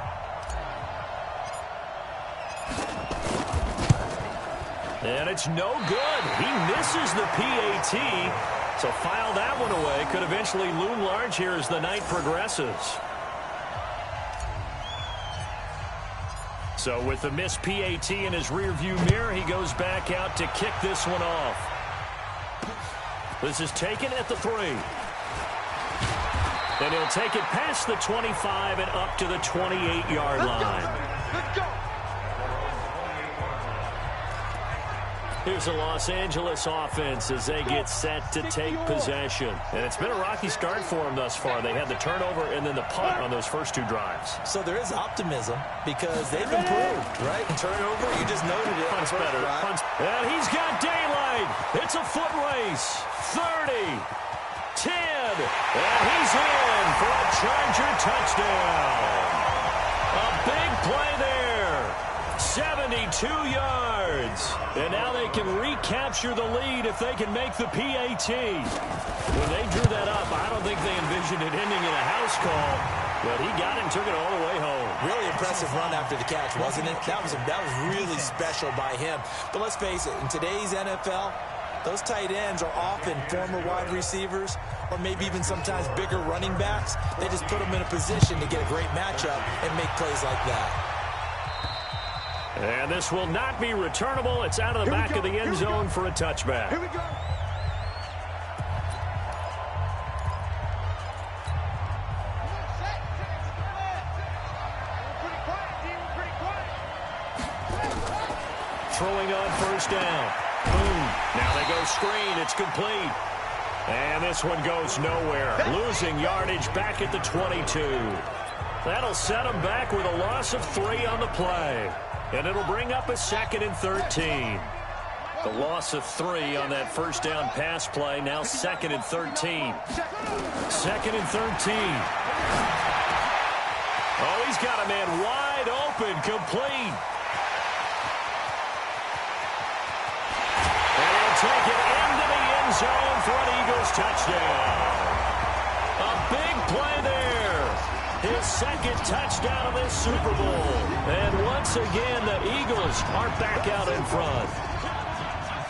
And it's no good. He misses the PAT. So file that one away. Could eventually loom large here as the night progresses. So with the missed PAT in his rearview mirror, he goes back out to kick this one off. This is taken at the 3. And he'll take it past the 25 and up to the 28-yard line. Let's go. Here's the Los Angeles offense as they get set to take possession. And it's been a rocky start for them thus far. They had the turnover and then the punt on those first 2 drives. So there is optimism because they've improved, right? Turnover, you just noted it. Punt's better. Punt's, and he's got daylight. It's a foot race. 30, 10, and he's in for a Charger touchdown. A big play there. 72 yards. And now they can recapture the lead if they can make the PAT. When they drew that up, I don't think they envisioned it ending in a house call. But he got it and took it all the way home. Really impressive run after the catch, wasn't it? That was really special by him. But let's face it, in today's NFL, those tight ends are often former wide receivers or maybe even sometimes bigger running backs. They just put them in a position to get a great matchup and make plays like that. And this will not be returnable. It's out of the back of the end zone for a touchback. Here we go. Throwing on first down. Boom. Now they go screen. It's complete. And this one goes nowhere. Losing yardage back at the 22. That'll set them back with a loss of 3 on the play. And it'll bring up a 2nd and 13. The loss of 3 on that first down pass play. Now 2nd and 13. 2nd and 13. Oh, he's got a man wide open. Complete. And he'll take it into the end zone for an Eagles touchdown. A big play there. His 2nd touchdown of this Super Bowl. And once again, the Eagles are back out in front.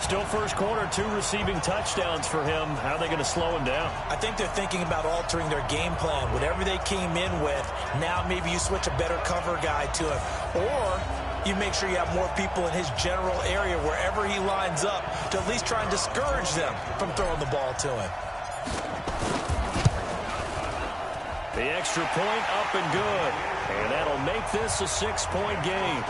Still first quarter, 2 receiving touchdowns for him. How are they going to slow him down? I think they're thinking about altering their game plan. Whatever they came in with, now maybe you switch a better cover guy to him. Or you make sure you have more people in his general area wherever he lines up to at least try and discourage them from throwing the ball to him. The extra point up and good. And that'll make this a 6-point game.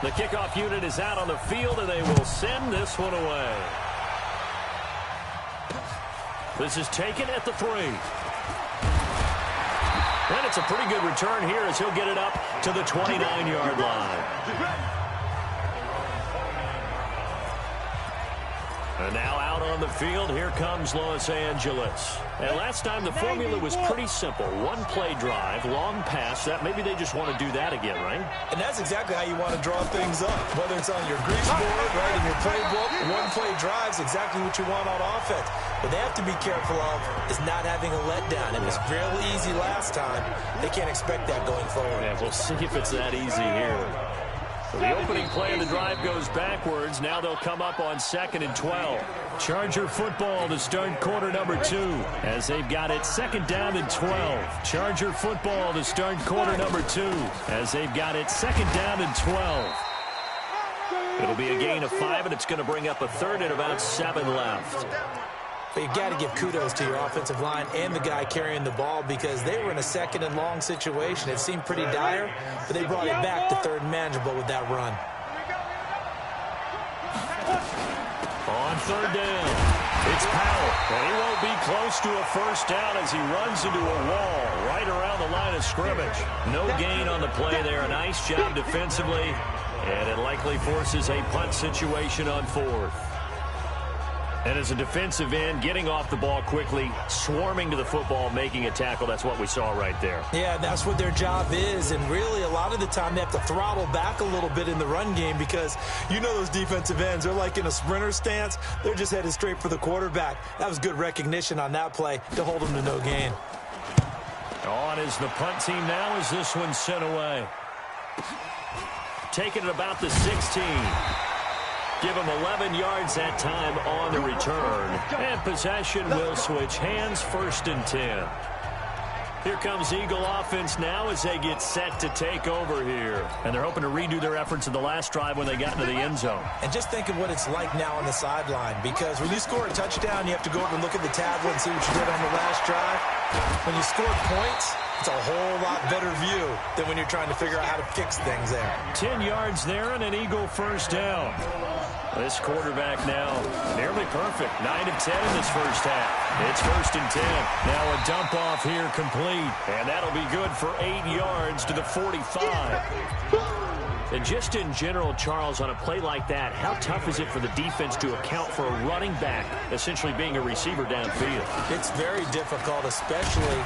The kickoff unit is out on the field, and they will send this one away. This is taken at the 3. And it's a pretty good return here as he'll get it up to the 29-yard line. And now out on the field, here comes Los Angeles. And last time the formula was pretty simple. 1-play drive, long pass. That maybe they just want to do that again, right? And that's exactly how you want to draw things up. Whether it's on your grease board, right, in your playbook, 1-play drive's exactly what you want on offense. What they have to be careful of is not having a letdown. It was real easy last time. They can't expect that going forward. Yeah, we'll see if it's that easy here. So the opening play of the drive goes backwards. Now they'll come up on 2nd and 12. Charger football to start quarter number 2 as they've got it 2nd down and 12. Charger football to start quarter number 2 as they've got it 2nd down and 12. It'll be a gain of 5, and it's going to bring up a 3rd and about 7 left. But you've got to give kudos to your offensive line and the guy carrying the ball because they were in a 2nd and long situation. It seemed pretty dire, but they brought it back to 3rd and manageable with that run. On 3rd down, it's Powell, and he won't be close to a first down as he runs into a wall right around the line of scrimmage. No gain on the play there. A nice job defensively, and it likely forces a punt situation on 4th. And as a defensive end, getting off the ball quickly, swarming to the football, making a tackle, that's what we saw right there. Yeah, that's what their job is. And really, a lot of the time, they have to throttle back a little bit in the run game because you know those defensive ends, they're like in a sprinter stance. They're just headed straight for the quarterback. That was good recognition on that play to hold them to no gain. On is the punt team now as this one's sent away. Taking it about the 16. Give him 11 yards that time on the return. And possession will switch hands, 1st and 10. Here comes Eagle offense now as they get set to take over here. And they're hoping to redo their efforts in the last drive when they got into the end zone. And just think of what it's like now on the sideline, because when you score a touchdown, you have to go over and look at the tablet and see what you did on the last drive. When you score points, it's a whole lot better view than when you're trying to figure out how to fix things there. 10 yards there and an Eagle first down. This quarterback now nearly perfect. 9 of 10 in this first half. It's 1st and 10. Now a dump off here complete. And that'll be good for 8 yards to the 45. And just in general, Charles, on a play like that, how tough is it for the defense to account for a running back essentially being a receiver downfield? It's very difficult, especially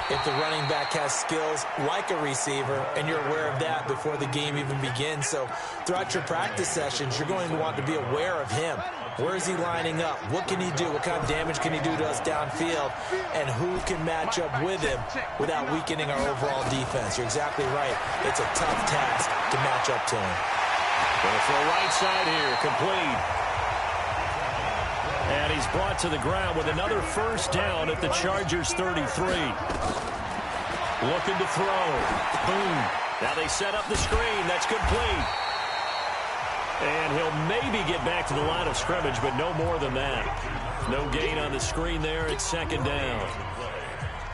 if the running back has skills like a receiver, and you're aware of that before the game even begins. So throughout your practice sessions, you're going to want to be aware of him. Where is he lining up? What can he do? What kind of damage can he do to us downfield? And who can match up with him without weakening our overall defense? You're exactly right. It's a tough task to match up to him. Going for a right side here, complete. And he's brought to the ground with another first down at the Chargers 33. Looking to throw. Boom. Now they set up the screen. That's complete. And he'll maybe get back to the line of scrimmage, but no more than that. No gain on the screen there. It's 2nd down.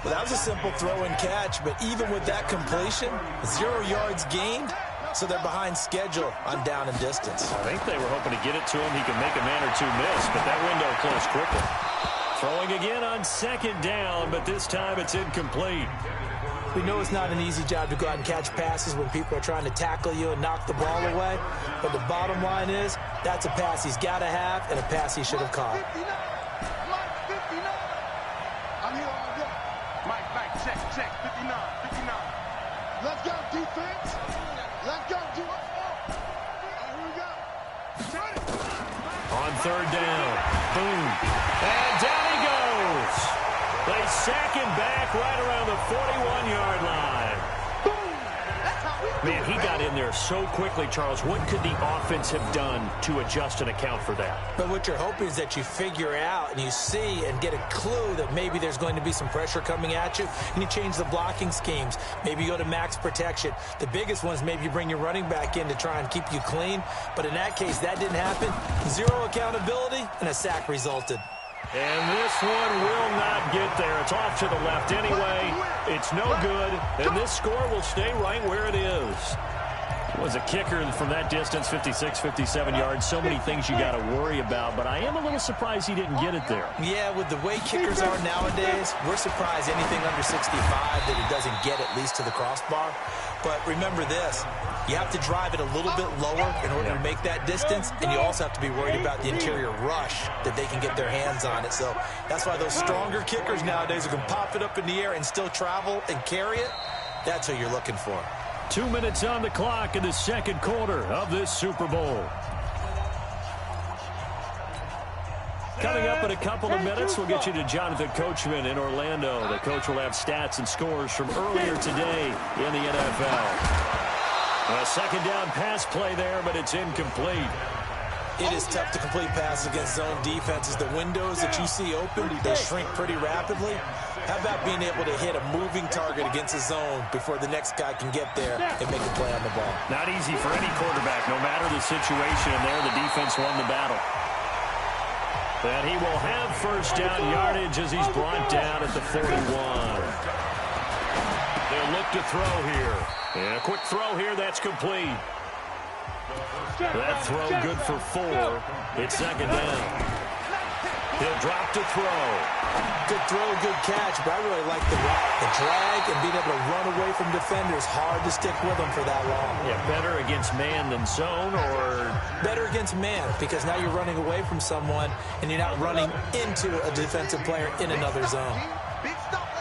Well, that was a simple throw and catch, but even with that completion, 0 yards gained, so they're behind schedule on down and distance. I think they were hoping to get it to him. He could make a man or two miss, but that window closed quickly. Throwing again on 2nd down, but this time it's incomplete. We know it's not an easy job to go out and catch passes when people are trying to tackle you and knock the ball away. But the bottom line is, that's a pass he's got to have and a pass he should have caught. 59. Mike, 59. I'm here all day. Mike, check, 59. Let's go, defense. Let's go, do it. Here we go. Turn it. On 3rd down. Boom. And down he goes. They sack him back right around the 41-yard line. Man, he got in there so quickly, Charles. What could the offense have done to adjust and account for that? But what you're hoping is that you figure out and you see and get a clue that maybe there's going to be some pressure coming at you, and you change the blocking schemes. Maybe you go to max protection. The biggest one is maybe you bring your running back in to try and keep you clean. But in that case, that didn't happen. 0 accountability, and a sack resulted. And this one will not get there. It's off to the left anyway. It's no good, and this score will stay right where it is. It was a kicker from that distance, 56, 57 yards. So many things you got to worry about, but I am a little surprised he didn't get it there. Yeah, with the way kickers are nowadays, we're surprised anything under 65 that it doesn't get at least to the crossbar. But remember this, you have to drive it a little bit lower in order to make that distance, and you also have to be worried about the interior rush that they can get their hands on it. So that's why those stronger kickers nowadays who can pop it up in the air and still travel and carry it, that's who you're looking for. 2 minutes on the clock in the 2nd quarter of this Super Bowl. Coming up in a couple of minutes, we'll get you to Jonathan Coachman in Orlando. The coach will have stats and scores from earlier today in the NFL. A 2nd down pass play there, but it's incomplete. It is tough to complete passes against zone defenses. The windows that you see open, they shrink pretty rapidly. How about being able to hit a moving target against a zone before the next guy can get there and make a play on the ball? Not easy for any quarterback, no matter the situation. And there, the defense won the battle. And he will have 1st down yardage as he's brought down at the 41. They'll look to throw here. And a quick throw here, that's complete. That throw good for 4. It's 2nd down. He'll drop to throw. Good throw, good catch, but I really like the drag and being able to run away from defenders. Hard to stick with them for that long. Yeah, better against man than zone, or? Better against man, because now you're running away from someone and you're not running into a defensive player in another zone.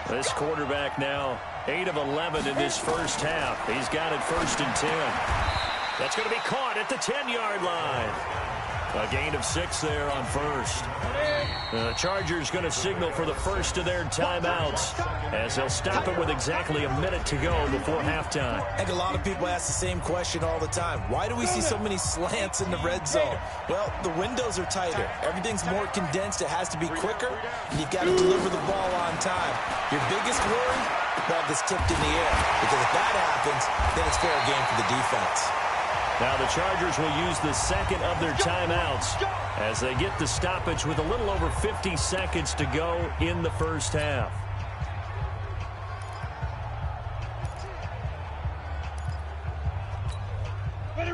This quarterback now 8 of 11 in this first half. He's got it 1st and 10. That's going to be caught at the 10-yard line. A gain of 6 there on 1st. The Chargers going to signal for the first of their timeouts as they'll stop it with exactly a minute to go before halftime. I think a lot of people ask the same question all the time. Why do we see so many slants in the red zone? Well, the windows are tighter. Everything's more condensed. It has to be quicker, and you've got to deliver the ball on time. Your biggest worry ball gets tipped in the air. Because if that happens, then it's fair game for the defense. Now the Chargers will use the second of their timeouts as they get the stoppage with a little over 50 seconds to go in the first half.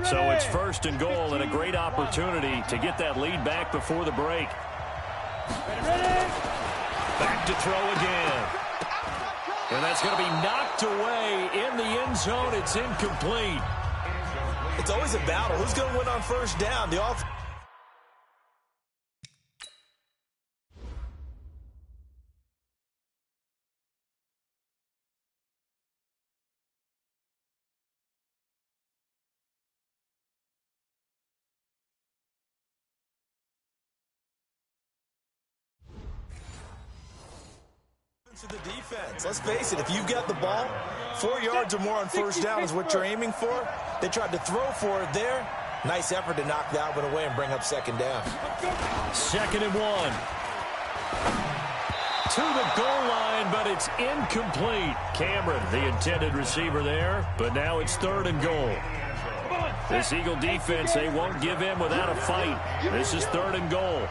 So it's first and goal and a great opportunity to get that lead back before the break. Back to throw again. And that's going to be knocked away in the end zone. It's incomplete. It's always a battle. Who's going to win on first down? The offense. To the defense. Let's face it, if you've got the ball, 4 yards or more on first down is what you're aiming for. They tried to throw for it there. Nice effort to knock that one away and bring up second down. 2nd and 1. To the goal line, but it's incomplete. Cameron, the intended receiver there, but now it's 3rd and goal. This Eagle defense, they won't give in without a fight. This is 3rd and goal.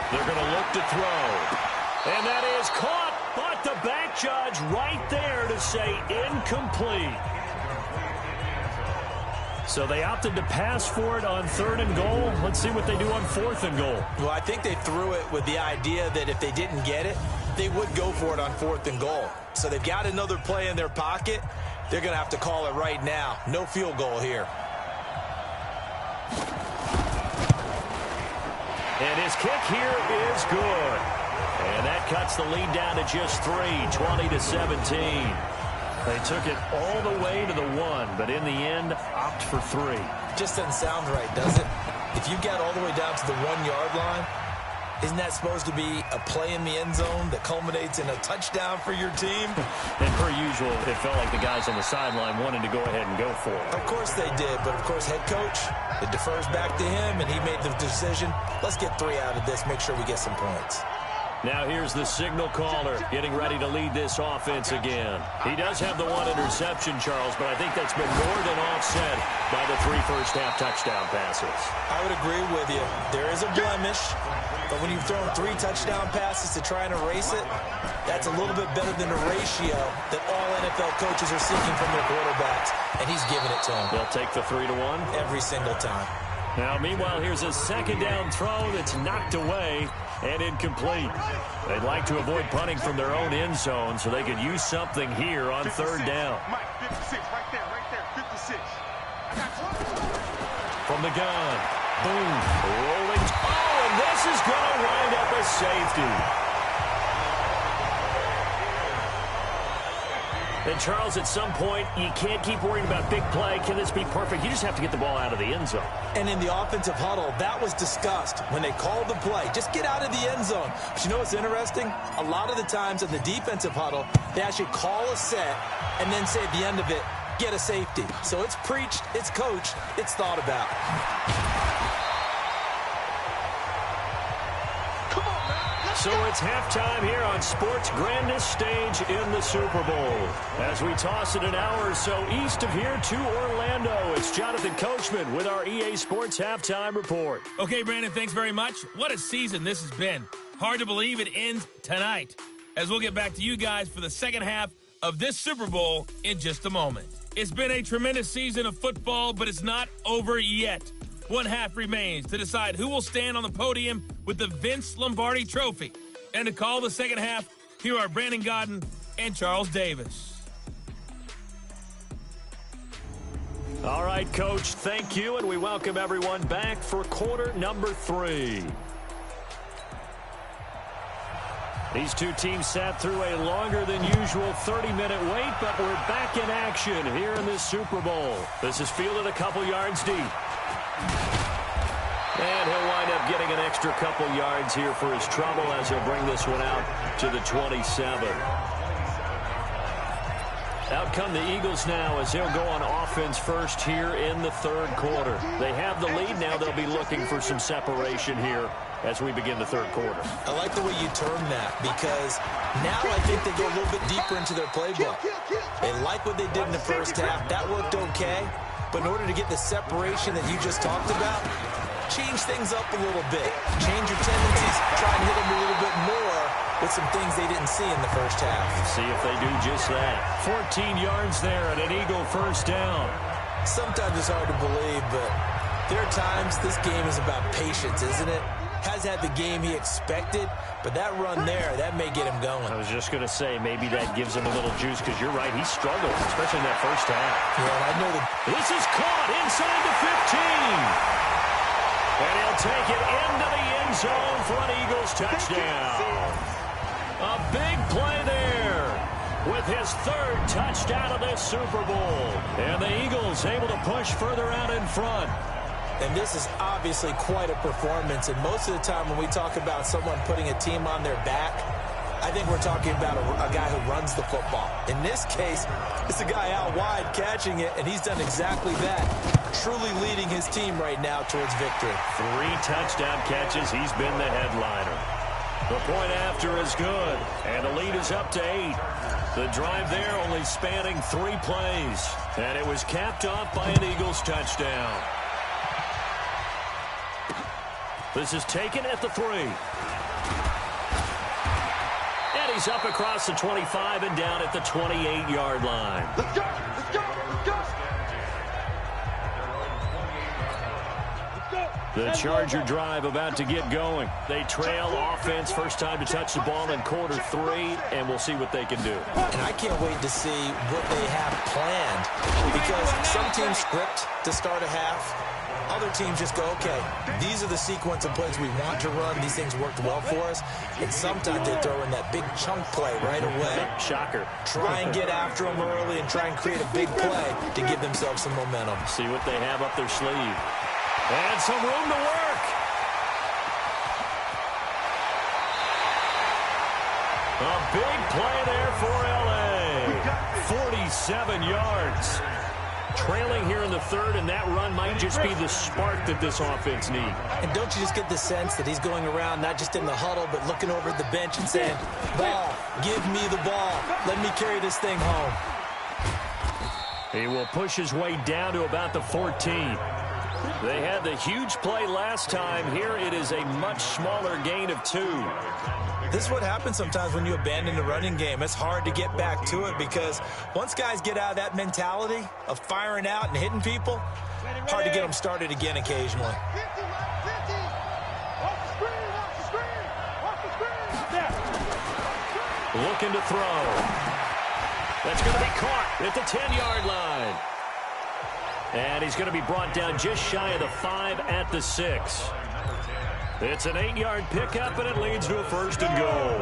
They're going to look to throw. And that is caught, but the back judge right there to say incomplete. So they opted to pass for it on 3rd and goal. Let's see what they do on 4th and goal. Well, I think they threw it with the idea that if they didn't get it, they would go for it on 4th and goal. So they've got another play in their pocket. They're going to have to call it right now. No field goal here. And his kick here is good. And that cuts the lead down to just 3, 20-17. They took it all the way to the 1, but in the end, opt for 3. Just doesn't sound right, does it? If you get all the way down to the 1-yard line, isn't that supposed to be a play in the end zone that culminates in a touchdown for your team? And per usual, it felt like the guys on the sideline wanted to go ahead and go for it. Of course they did, but of course head coach, it defers back to him, and he made the decision. Let's get 3 out of this, make sure we get some points. Now here's the signal caller getting ready to lead this offense again. He does have the 1 interception, Charles, but I think that's been more than offset by the 3 first-half touchdown passes. I would agree with you. There is a blemish, but when you've thrown 3 touchdown passes to try and erase it, that's a little bit better than the ratio that all NFL coaches are seeking from their quarterbacks, and he's giving it to them. They'll take the 3-1? Every single time. Now, meanwhile, here's a second down throw that's knocked away and incomplete. They'd like to avoid punting from their own end zone so they could use something here on 3rd down. Mike, 56, right there, 56. From the gun. Boom. Rolling. Oh, and this is going to wind up a safety. And, Charles, at some point, you can't keep worrying about big play. Can this be perfect? You just have to get the ball out of the end zone. And in the offensive huddle, that was discussed when they called the play. Just get out of the end zone. But you know what's interesting? A lot of the times in the defensive huddle, they actually call a set and then say at the end of it, get a safety. So it's preached, it's coached, it's thought about. So it's halftime here on sports' grandest stage in the Super Bowl. As we toss it an hour or so east of here to Orlando, it's Jonathan Coachman with our EA Sports Halftime Report. Okay, Brandon, thanks very much. What a season this has been. Hard to believe it ends tonight, as we'll get back to you guys for the second half of this Super Bowl in just a moment. It's been a tremendous season of football, but it's not over yet. One half remains to decide who will stand on the podium with the Vince Lombardi Trophy. And to call the second half, here are Brandon Godden and Charles Davis. All right, Coach, thank you, and we welcome everyone back for quarter number 3. These two teams sat through a longer than usual 30-minute wait, but we're back in action here in this Super Bowl. This is fielded a couple yards deep. And he'll wind up getting an extra couple yards here for his trouble as he'll bring this one out to the 27. Out come the Eagles now as they'll go on offense first here in the 3rd quarter. They have the lead now. They'll be looking for some separation here as we begin the third quarter. I like the way you term that, because now I think they go a little bit deeper into their playbook. They like what they did in the first half. That worked okay. But in order to get the separation that you just talked about, change things up a little bit. Change your tendencies. Try and hit them a little bit more with some things they didn't see in the first half. See if they do just that. 14 yards there and an Eagle first down. Sometimes it's hard to believe, but there are times this game is about patience, isn't it? Has had the game he expected, but that run there, that may get him going. I was just going to say, maybe that gives him a little juice, because you're right, he struggled, especially in that first half. Yeah, and I know that. This is caught inside the 15. And he'll take it into the end zone for an Eagles touchdown. A big play there with his third touchdown of this Super Bowl. And the Eagles able to push further out in front. And this is obviously quite a performance. And most of the time when we talk about someone putting a team on their back, I think we're talking about a guy who runs the football. In this case, it's a guy out wide catching it, and he's done exactly that, truly leading his team right now towards victory. 3 touchdown catches. He's been the headliner. The point after is good, and the lead is up to 8. The drive there only spanning 3 plays, and it was capped off by an Eagles touchdown. This is taken at the 3. And he's up across the 25 and down at the 28-yard line. Let's go! Let's go! Let's go! The Charger drive about to get going. They trail offense, first time to touch the ball in quarter 3, and we'll see what they can do. And I can't wait to see what they have planned, because some teams script to start a half. Other teams just go, okay, these are the sequence of plays we want to run. These things worked well for us. And sometimes they throw in that big chunk play right away. Shocker. Try and get after them early and try and create a big play to give themselves some momentum. See what they have up their sleeve. And some room to work. A big play there for L.A. 47 yards. Trailing here in the third, and that run might just be the spark that this offense needs. And don't you just get the sense that he's going around, not just in the huddle, but looking over at the bench and saying, ball, give me the ball. Let me carry this thing home. He will push his way down to about the 14. They had the huge play last time. Here it is a much smaller gain of 2. This is what happens sometimes when you abandon the running game. It's hard to get back to it, because once guys get out of that mentality of firing out and hitting people, hard to get them started again occasionally. Looking to throw. That's going to be caught at the 10-yard line. And he's going to be brought down just shy of the 5 at the 6. It's an 8-yard pickup, and it leads to a first and goal.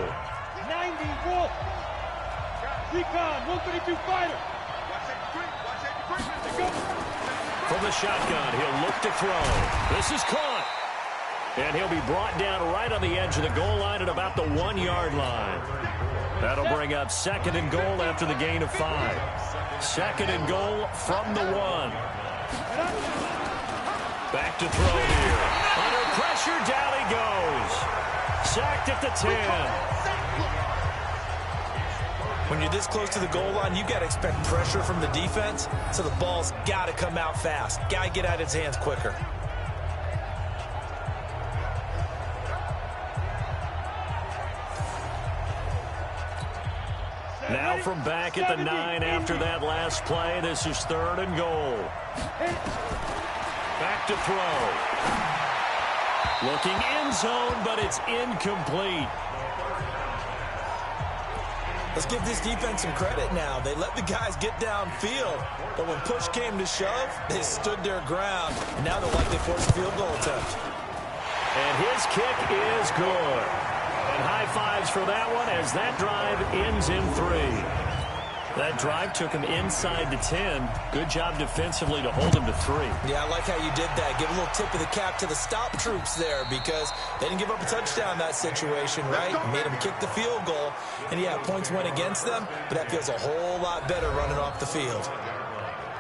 90 Wolf. Recon, 132 fighter. From the shotgun, he'll look to throw. This is caught. And he'll be brought down right on the edge of the goal line at about the 1-yard line. That'll bring up second and goal after the gain of 5. Second and goal from the 1. Back to throw here. Under pressure, down he goes. Sacked at the 10. When you're this close to the goal line, you've got to expect pressure from the defense, so the ball's got to come out fast. Got to get out of his hands quicker. Now from back at the 9 after that last play, this is third and goal. Back to throw. Looking end zone, but it's incomplete. Let's give this defense some credit now. They let the guys get downfield, but when push came to shove, they stood their ground. And now they're likely to force a field goal attempt. And his kick is good. And high fives for that one as that drive ends in 3. That drive took him inside the 10. Good job defensively to hold him to 3. Yeah, I like how you did that. Give a little tip of the cap to the stop troops there, because they didn't give up a touchdown in that situation, right? Made them kick the field goal. And yeah, points went against them, but that feels a whole lot better running off the field.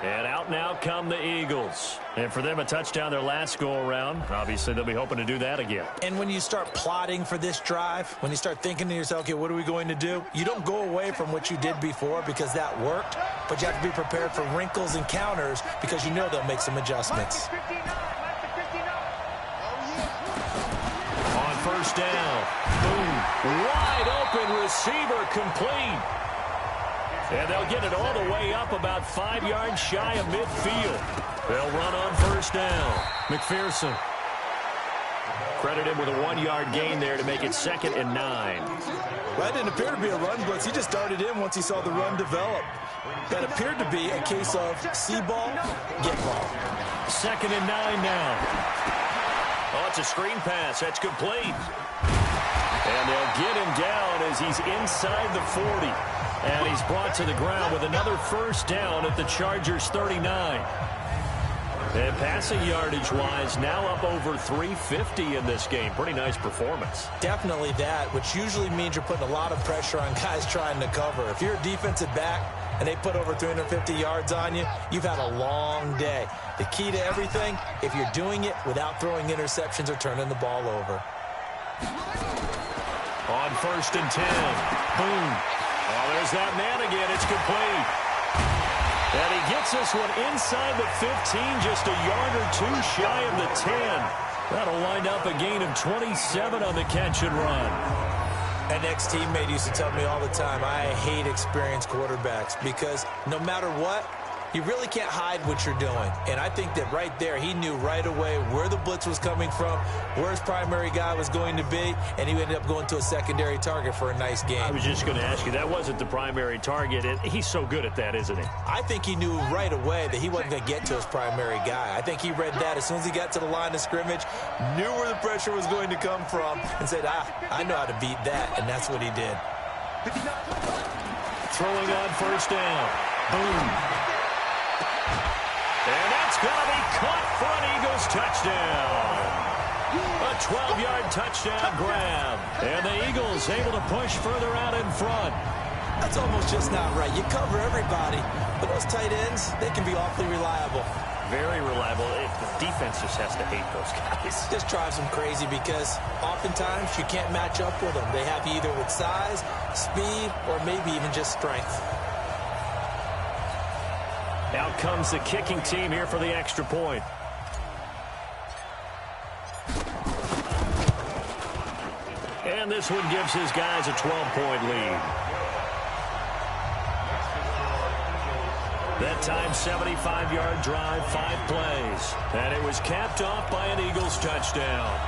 And out now come the Eagles. And for them, a touchdown their last go-around. Obviously, they'll be hoping to do that again. And when you start plotting for this drive, when you start thinking to yourself, okay, what are we going to do? You don't go away from what you did before because that worked, but you have to be prepared for wrinkles and counters because you know they'll make some adjustments. On first down, boom, wide open receiver complete. And they'll get it all the way up about 5 yards shy of midfield. They'll run on first down. McPherson. Credit him with a 1-yard gain there to make it 2nd and 9. Well, that didn't appear to be a run blitz. He just started in once he saw the run develop. That appeared to be a case of see ball, get ball. 2nd and 9 now. Oh, it's a screen pass. That's complete. And they'll get him down as he's inside the 40. And he's brought to the ground with another first down at the Chargers' 39. And passing yardage-wise, now up over 350 in this game. Pretty nice performance. Definitely that, which usually means you're putting a lot of pressure on guys trying to cover. If you're a defensive back and they put over 350 yards on you, you've had a long day. The key to everything, if you're doing it without throwing interceptions or turning the ball over. On first and 10. Boom. Oh, there's that man again. It's complete. And he gets this one inside the 15, just a yard or two shy of the 10. That'll wind up a gain of 27 on the catch and run. An ex-teammate used to tell me all the time, I hate experienced quarterbacks because no matter what, you really can't hide what you're doing. And I think that right there, he knew right away where the blitz was coming from, where his primary guy was going to be, and he ended up going to a secondary target for a nice game. I was just going to ask you, that wasn't the primary target, and he's so good at that, isn't he? I think he knew right away that he wasn't going to get to his primary guy. I think he read that as soon as he got to the line of scrimmage, knew where the pressure was going to come from, and said, I know how to beat that, and that's what he did. Throwing on first down. Boom. And that's going to be caught for an Eagles touchdown. A 12-yard touchdown grab. And the Eagles able to push further out in front. That's almost just not right. You cover everybody, but those tight ends, they can be awfully reliable. Very reliable. The defense just has to hate those guys. Just drives them crazy because oftentimes you can't match up with them. They have you either with size, speed, or maybe even just strength. Out comes the kicking team here for the extra point. And this one gives his guys a 12-point lead. That time, 75-yard drive, 5 plays. And it was capped off by an Eagles touchdown.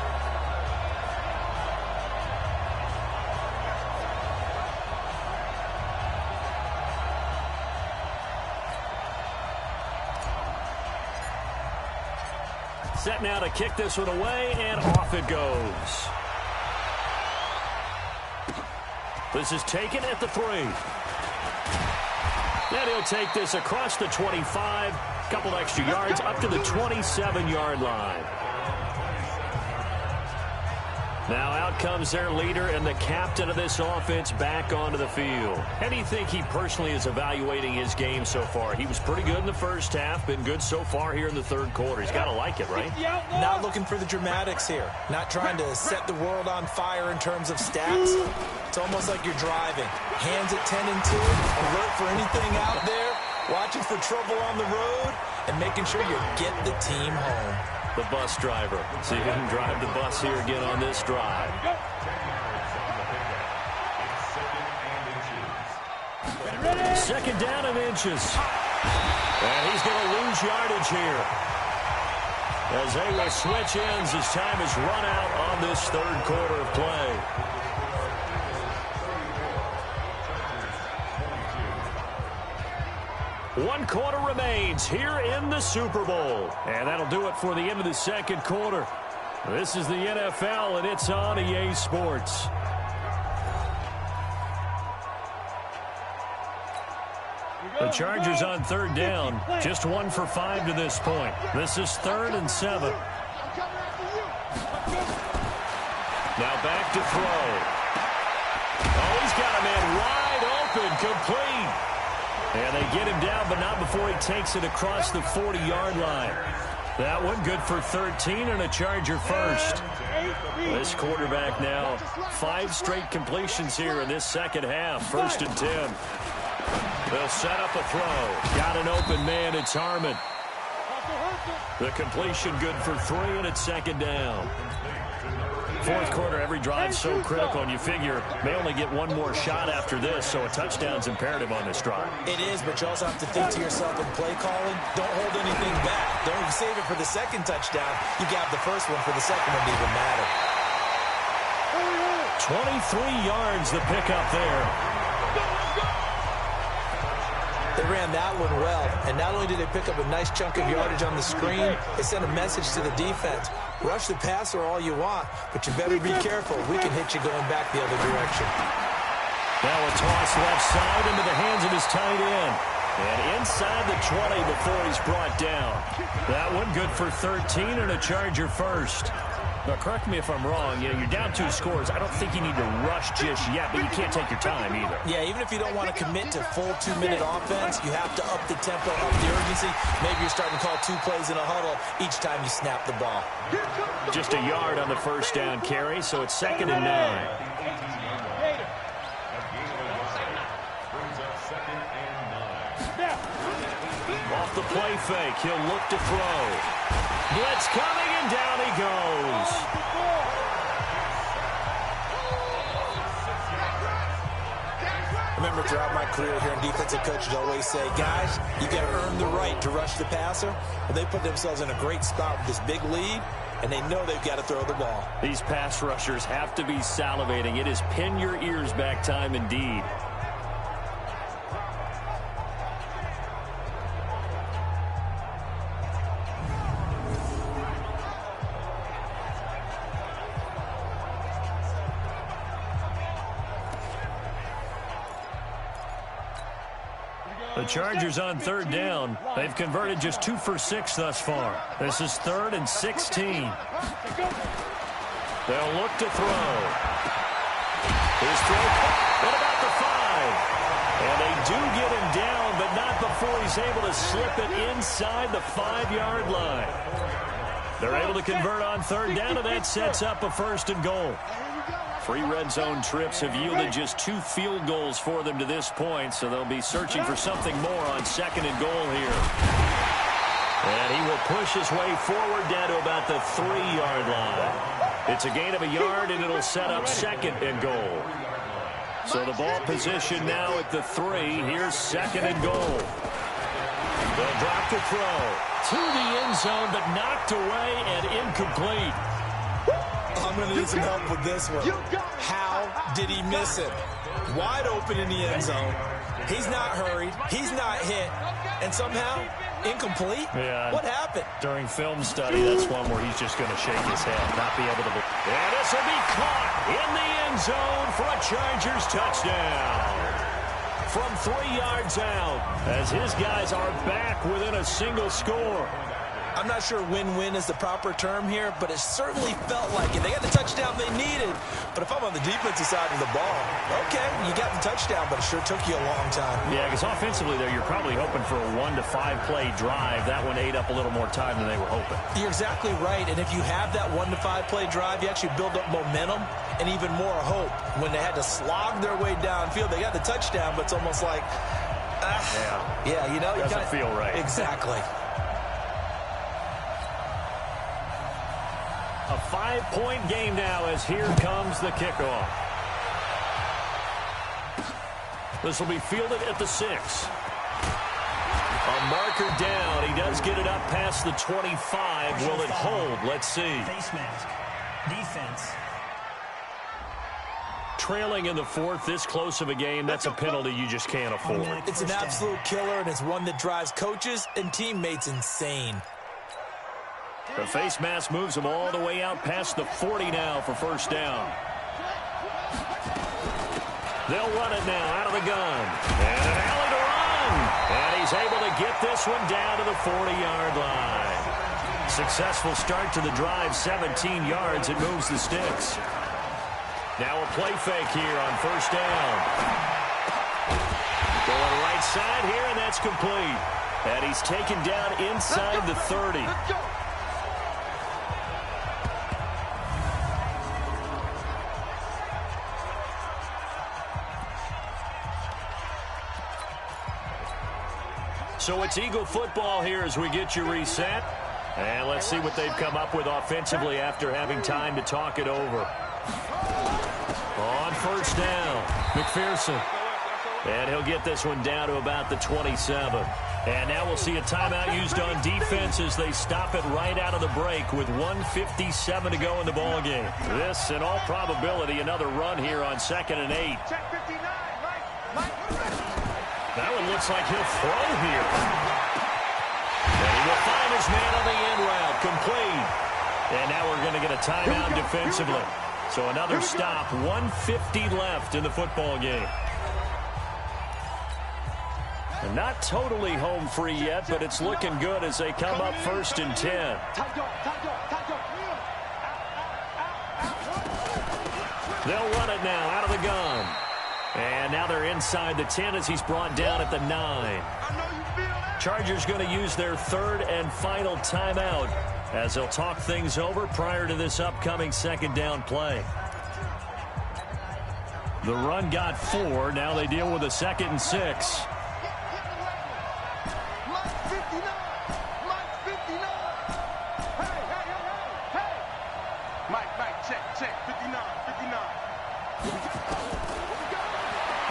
Set now to kick this one away, and off it goes. This is taken at the 3. Then he'll take this across the 25, couple extra yards up to the 27-yard line. Now out comes their leader and the captain of this offense back onto the field. How do you think he personally is evaluating his game so far? He was pretty good in the first half, been good so far here in the third quarter. He's got to like it, right? Not looking for the dramatics here. Not trying to set the world on fire in terms of stats. It's almost like you're driving. Hands at 10 and 2, alert for anything out there, watching for trouble on the road, and making sure you get the team home. The bus driver. See if he can drive the bus here again on this drive. Second down and inches. And he's going to lose yardage here. As they will switch ends as time is run out on this third quarter of play. One quarter remains here in the Super Bowl. And that'll do it for the end of the second quarter. This is the NFL, and it's on EA Sports. The Chargers on third down, just 1 for 5 to this point. This is 3rd and 7. Now back to throw. Oh, he's got a man wide open, complete. And they get him down, but not before he takes it across the 40-yard line. That one good for 13 and a Charger first. This quarterback now 5 straight completions here in this second half. 1st and 10. They'll set up a throw. Got an open man. It's Harmon. The completion good for 3 and it's 2nd down. 4th quarter, every drive so critical, and you figure may only get one more shot after this, so a touchdown's imperative on this drive. It is, but you also have to think to yourself in play calling, don't hold anything back. Don't save it for the second touchdown. You got the first one for the second one to even matter. 23 yards the pickup there. They ran that one well, and not only did they pick up a nice chunk of yardage on the screen, they sent a message to the defense. Rush the passer all you want, but you better be careful. We can hit you going back the other direction. Now a toss left side into the hands of his tight end. And inside the 20 before he's brought down. That one good for 13 and a Charger first. Now, correct me if I'm wrong. You're down 2 scores. I don't think you need to rush just yet, but you can't take your time either. Yeah, even if you don't want to commit to full 2-minute offense, you have to up the tempo, up the urgency. Maybe you're starting to call 2 plays in a huddle each time you snap the ball. Just a yard on the first down carry, so it's 2nd and 9. Off the play fake, he'll look to throw. Blitz coming, and down he goes. Remember, throughout my career here in defensive coaches always say, guys, you got to earn the right to rush the passer. Well, they put themselves in a great spot with this big lead, and they know they've got to throw the ball. These pass rushers have to be salivating. It is pin your ears back time indeed. The Chargers on 3rd down. They've converted just 2 for 6 thus far. This is 3rd and 16. They'll look to throw. His throw at about the 5. And they do get him down, but not before he's able to slip it inside the 5-yard line. They're able to convert on 3rd down, and that sets up a 1st and goal. 3 red zone trips have yielded just 2 field goals for them to this point, so they'll be searching for something more on 2nd and goal here. And he will push his way forward down to about the 3-yard line. It's a gain of a yard, and it'll set up 2nd and goal. So the ball position now at the 3. Here's 2nd and goal. They'll drop the throw to the end zone, but knocked away and incomplete. I'm going to need some help with this one. How did he miss it? Wide open in the end zone. He's not hurried. He's not hit. And somehow, incomplete? Yeah. What happened? During film study, that's one where he's just going to shake his head, not be able to... And this will be caught in the end zone for a Chargers touchdown. From 3 yards out, as his guys are back within a single score. I'm not sure win-win is the proper term here, but it certainly felt like it. They got the touchdown they needed. But if I'm on the defensive side of the ball, okay, you got the touchdown, but it sure took you a long time. Yeah, because offensively there, you're probably hoping for a 1 to 5 play drive. That one ate up a little more time than they were hoping. You're exactly right, and if you have that 1 to 5 play drive, you actually build up momentum and even more hope. When they had to slog their way downfield, they got the touchdown, but it's almost like, yeah, you know. Doesn't feel right. Exactly. A 5-point game now as here comes the kickoff. This will be fielded at the 6. A marker down. He does get it up past the 25. Will it hold? Let's see. Face mask. Defense. Trailing in the 4th, this close of a game, that's a penalty you just can't afford. It's an absolute killer, and it's one that drives coaches and teammates insane. The face mask moves him all the way out past the 40 now for 1st down. They'll run it now out of the gun. And an alley to run. And he's able to get this one down to the 40-yard line. Successful start to the drive, 17 yards. It moves the sticks. Now a play fake here on 1st down. Going right side here, complete. And he's taken down inside the 30. Let's go. So it's Eagle football here as we get you reset. And let's see what they've come up with offensively after having time to talk it over. On first down, McPherson. And he'll get this one down to about the 27. And now we'll see a timeout used on defense as they stop it right out of the break with 1:57 to go in the ballgame. This, in all probability, another run here on 2nd and 8. That one looks like he'll throw here. And he will find his man on the end route, complete. And now we're going to get a timeout defensively. So another stop, 1:50 left in the football game. And not totally home free yet, but it's looking good as they come up 1st and 10. They'll run it now out of the gun. And now they're inside the 10 as he's brought down at the 9. Chargers going to use their 3rd and final timeout as they'll talk things over prior to this upcoming 2nd down play. The run got 4. Now they deal with a 2nd and 6.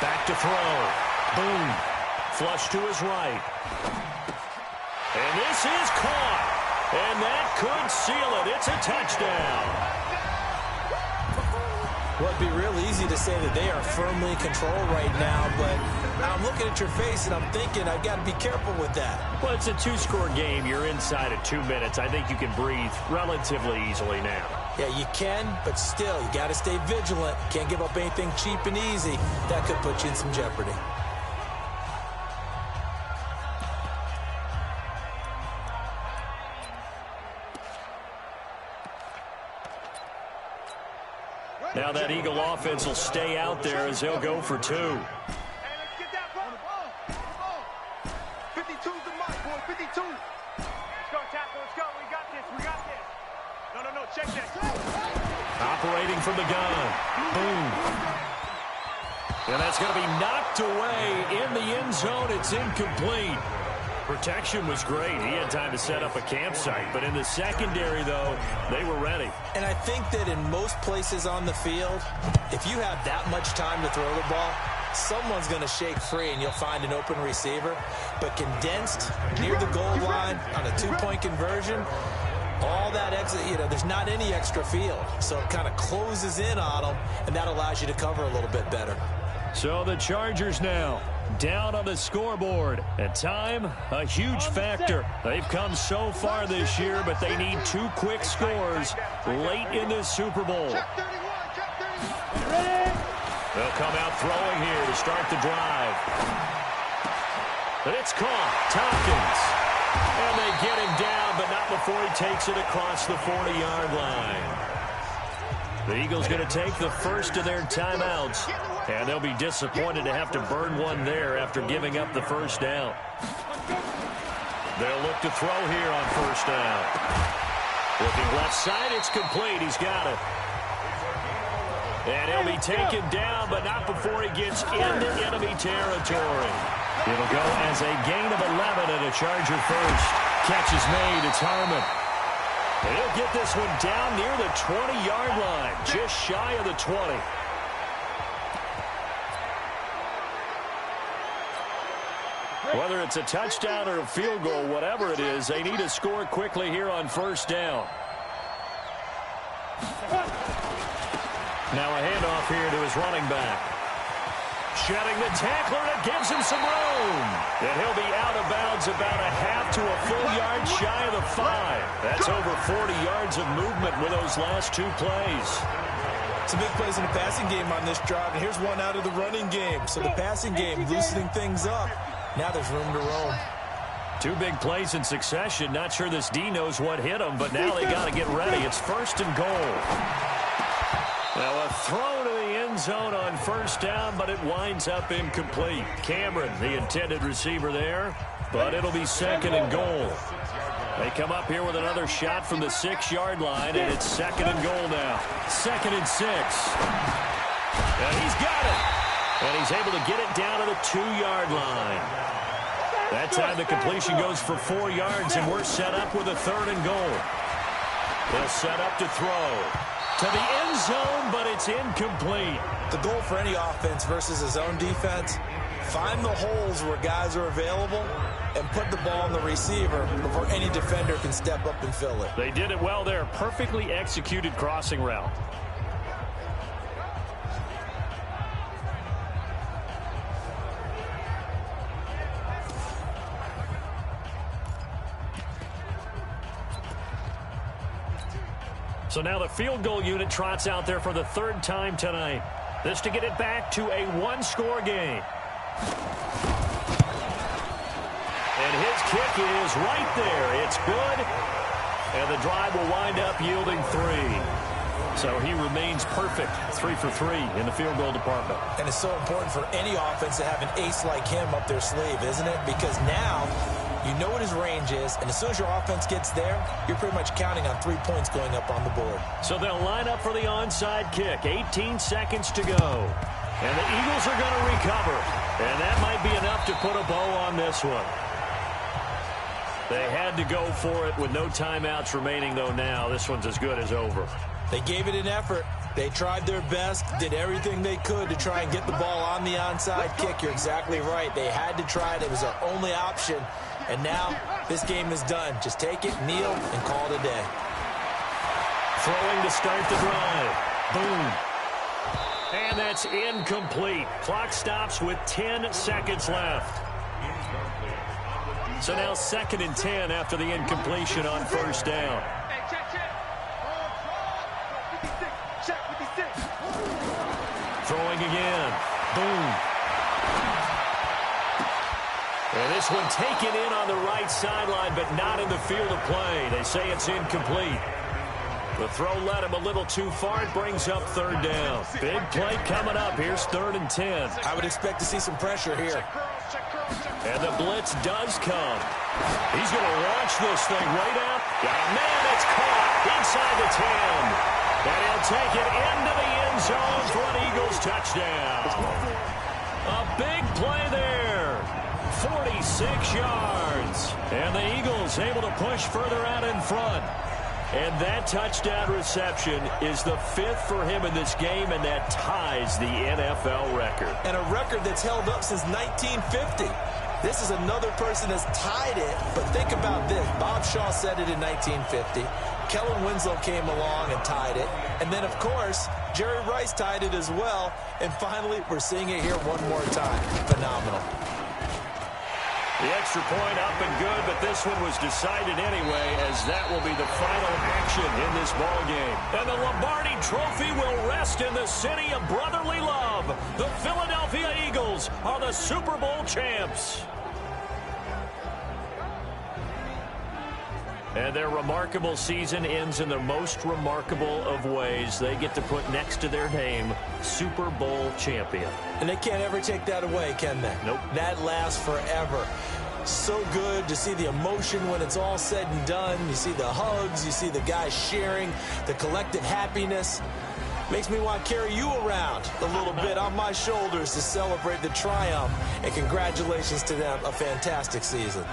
Back to throw. Boom. Flush to his right. And this is caught. And that could seal it. It's a touchdown. Well, it'd be real easy to say that they are firmly in control right now, but I'm looking at your face and I'm thinking I've got to be careful with that. Well, it's a 2-score game. You're inside of 2 minutes. I think you can breathe relatively easily now. Yeah, you can, but still, you got to stay vigilant. Can't give up anything cheap and easy. That could put you in some jeopardy. Now that Eagle offense will stay out there as they'll go for 2. Hey, let's get that ball. 52's the mark, boy. 52. Let's go, tackle. Let's go. We got this. We got this. No. Check that. Operating from the gun. Boom. And that's going to be knocked away in the end zone. It's incomplete. Protection was great. He had time to set up a campsite. But in the secondary, though, they were ready. And I think that in most places on the field, if you have that much time to throw the ball, someone's going to shake free and you'll find an open receiver. But condensed near the goal line on a 2-point conversion, all that exit, there's not any extra field. So it kind of closes in on them, and that allows you to cover a little bit better. So the Chargers now down on the scoreboard. And time, a huge factor. They've come so far this year, but they need 2 quick scores late in this Super Bowl. They'll come out throwing here to start the drive. And it's caught. Tompkins. And they get him down, but not before he takes it across the 40-yard line. The Eagles going to take the first of their timeouts, and they'll be disappointed to have to burn one there after giving up the first down. They'll look to throw here on first down. Looking left side, it's complete. He's got it. And he'll be taken down, but not before he gets into enemy territory. It'll go as a gain of 11 and a Charger first. Catch is made. It's Harmon. And he'll get this one down near the 20-yard line, just shy of the 20. Whether it's a touchdown or a field goal, whatever it is, they need to score quickly here on first down. Now a handoff here to his running back. Shedding the tackler, and it gives him some room. And he'll be out of bounds about a half to a full yard shy of the 5. That's over 40 yards of movement with those last 2 plays. Some big plays in the passing game on this drive, and here's one out of the running game. So the passing game loosening things up. Now there's room to roam. 2 big plays in succession. Not sure this D knows what hit him, but now they got to get ready. It's first and goal. Now a throw to the end zone on first down, but it winds up incomplete. Cameron, the intended receiver there, but it'll be second and goal. They come up here with another shot from the 6-yard line, and it's second and goal now. 2nd and 6. And he's got it. And he's able to get it down to the 2-yard line. That time the completion goes for 4 yards, and we're set up with a 3rd and goal. They'll set up to throw to the end zone, but it's incomplete. The goal for any offense versus a zone defense, find the holes where guys are available and put the ball on the receiver before any defender can step up and fill it. They did it well there. Perfectly executed crossing route. So now the field goal unit trots out there for the 3rd time tonight. This to get it back to a 1-score game. And his kick is right there. It's good. And the drive will wind up yielding 3. So he remains perfect. 3 for 3 in the field goal department. And it's so important for any offense to have an ace like him up their sleeve, isn't it? Because now you know what his range is, and as soon as your offense gets there, you're pretty much counting on 3 points going up on the board. So they'll line up for the onside kick. 18 seconds to go. And the Eagles are going to recover. And that might be enough to put a bow on this one. They had to go for it with no timeouts remaining, though, now. This one's as good as over. They gave it an effort. They tried their best, did everything they could to try and get the ball on the onside kick. You're exactly right. They had to try it. It was their only option. And now this game is done. Just take it, kneel, and call it a day. Throwing to start the drive. Boom. And that's incomplete. Clock stops with 10 seconds left. So now 2nd and 10 after the incompletion on first down. Throwing again. Boom. And this one taken in on the right sideline, but not in the field of play. They say it's incomplete. The throw led him a little too far. It brings up 3rd down. Big play coming up. Here's 3rd and 10. I would expect to see some pressure here. And the blitz does come. He's going to launch this thing right out. Got a man that's caught inside the 10. And he'll take it into the end zone for an Eagles touchdown. A big play there. 46 yards. And the Eagles able to push further out in front. And that touchdown reception is the 5th for him in this game, and that ties the NFL record. And a record that's held up since 1950. This is another person that's tied it, but think about this. Bob Shaw said it in 1950. Kellen Winslow came along and tied it. And then, of course, Jerry Rice tied it as well. And finally, we're seeing it here one more time. Phenomenal. The extra point up and good, but this one was decided anyway, as that will be the final action in this ball game. And the Lombardi Trophy will rest in the city of brotherly love. The Philadelphia Eagles are the Super Bowl champs. And their remarkable season ends in the most remarkable of ways. They get to put next to their name, Super Bowl champion. And they can't ever take that away, can they? Nope. That lasts forever. So good to see the emotion when it's all said and done. You see the hugs, you see the guys sharing, the collective happiness. Makes me want to carry you around a little bit on my shoulders to celebrate the triumph. And congratulations to them, a fantastic season.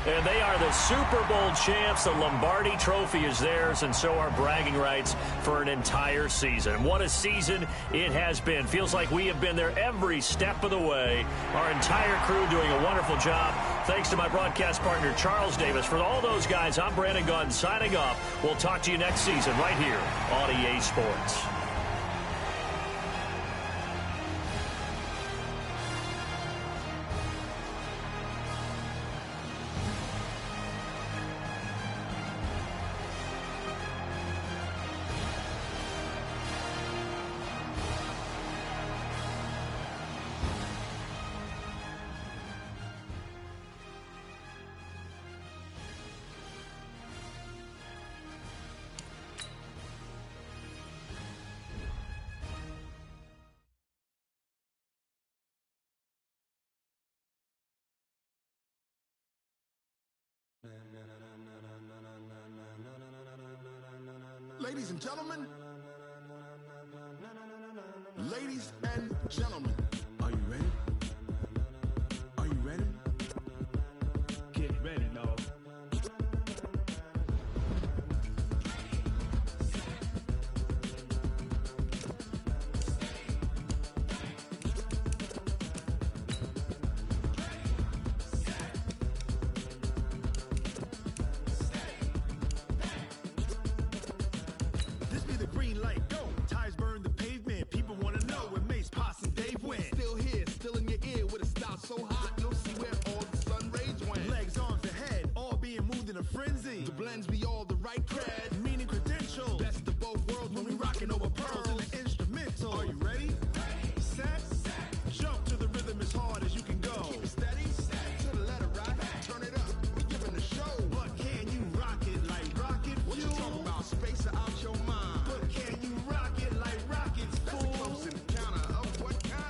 And they are the Super Bowl champs. The Lombardi Trophy is theirs, and so are bragging rights for an entire season. What a season it has been. Feels like we have been there every step of the way. Our entire crew doing a wonderful job. Thanks to my broadcast partner, Charles Davis. For all those guys, I'm Brandon Gaudin signing off. We'll talk to you next season right here on EA Sports. Ladies and gentlemen, ladies and gentlemen, are you ready? Are you ready? Get ready, no. This be the green light, go. Tires burn the pavement. People want to know where Mace, Posse, and Dave went. Still here, still in your ear with a style so hot, you'll see where all the sun rays went. Legs, arms, and head, all being moved in a frenzy. The blends be all the right cred, meaning credentials. Best of both worlds when we rockin' over pearls in the instrumental. Are you ready? Set, jump to the rhythm as hard as you can go. Keep it steady, to the letter right. Turn it up, we giving the show. But can you rock it like rocket fuel? What you talking about? Space or out your mind? But can you rock it like rockets, fool? That's a close encounter of what kind?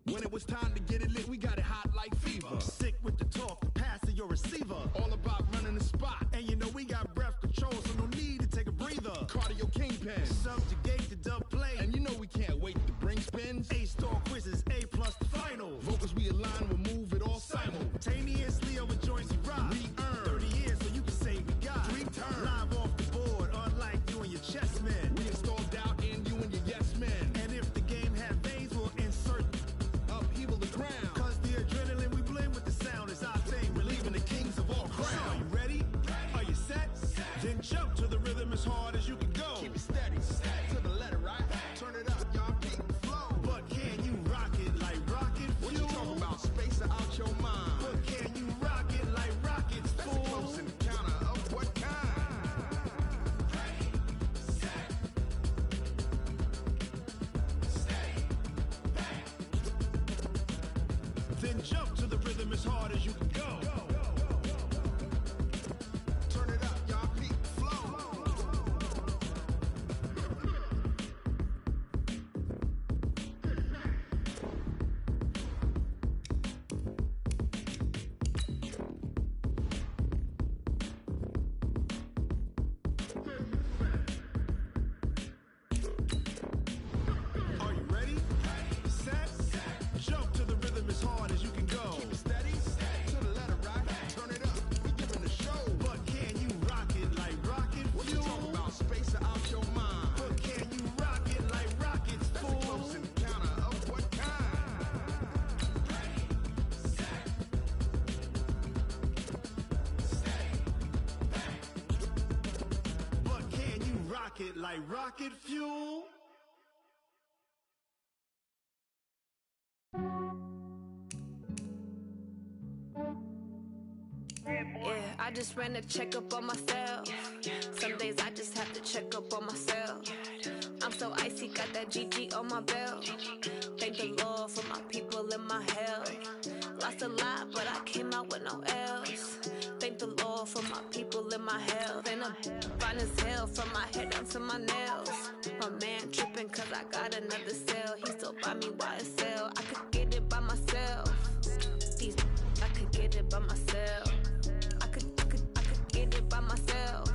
When it was time to get it lit, we got it hot like fever. Sick with the talk, the pass of your receiver. All about running the spot. And you know we got breath control, so no need to take a breather. Cardio kingpin, subjugate the dub play. And you know we can't wait to bring spins. A-star quizzes, A+ the final. Vocals we align, we'll move it all simultaneously over joints we rock. We earn 30 years, so you can say we got 3 turns. Live off the board, unlike you and your chess men. We install doubt in you and your yes men. And if the game had veins, we'll insert upheaval the ground. Cause the adrenaline we blend with the sound is our thing. Relieving the kings of all crowns. So are you ready? Are you set? Then jump to the rhythm as hard as you can go. Keep it steady, to the letter right. Turn it up, y'all keep the flow. But can you rock it like rocket fuel? What you talking about? Space or out your mind? But can you rock it like rockets, fool? That's a close encounter of what kind? Then jump to the rhythm as hard as you can go. Turn it up, y'all keep the flow. Are you ready? Set, jump to the rhythm as hard as you can go. Keep it steady, to the letter right. Turn it up, we giving the show. But can you rock it like rocket fuel? What you talking about? Space or out your mind? But can you rock it like rockets, fool? That's a close encounter of what kind? But can you rock it like rocket fuel? Yeah, I just ran a checkup on myself. Some days I just have to check up on myself. I'm so icy, got that GG on my belt. Thank the Lord for my people in my health. Lost a lot, but I came out with no L's. Thank the Lord for my people in my health. And I'm fine as hell from my head down to my nails. My man tripping cause I got another cell. He still buy me YSL. I could get it by myself. These I could get it by myself. I could get it by myself.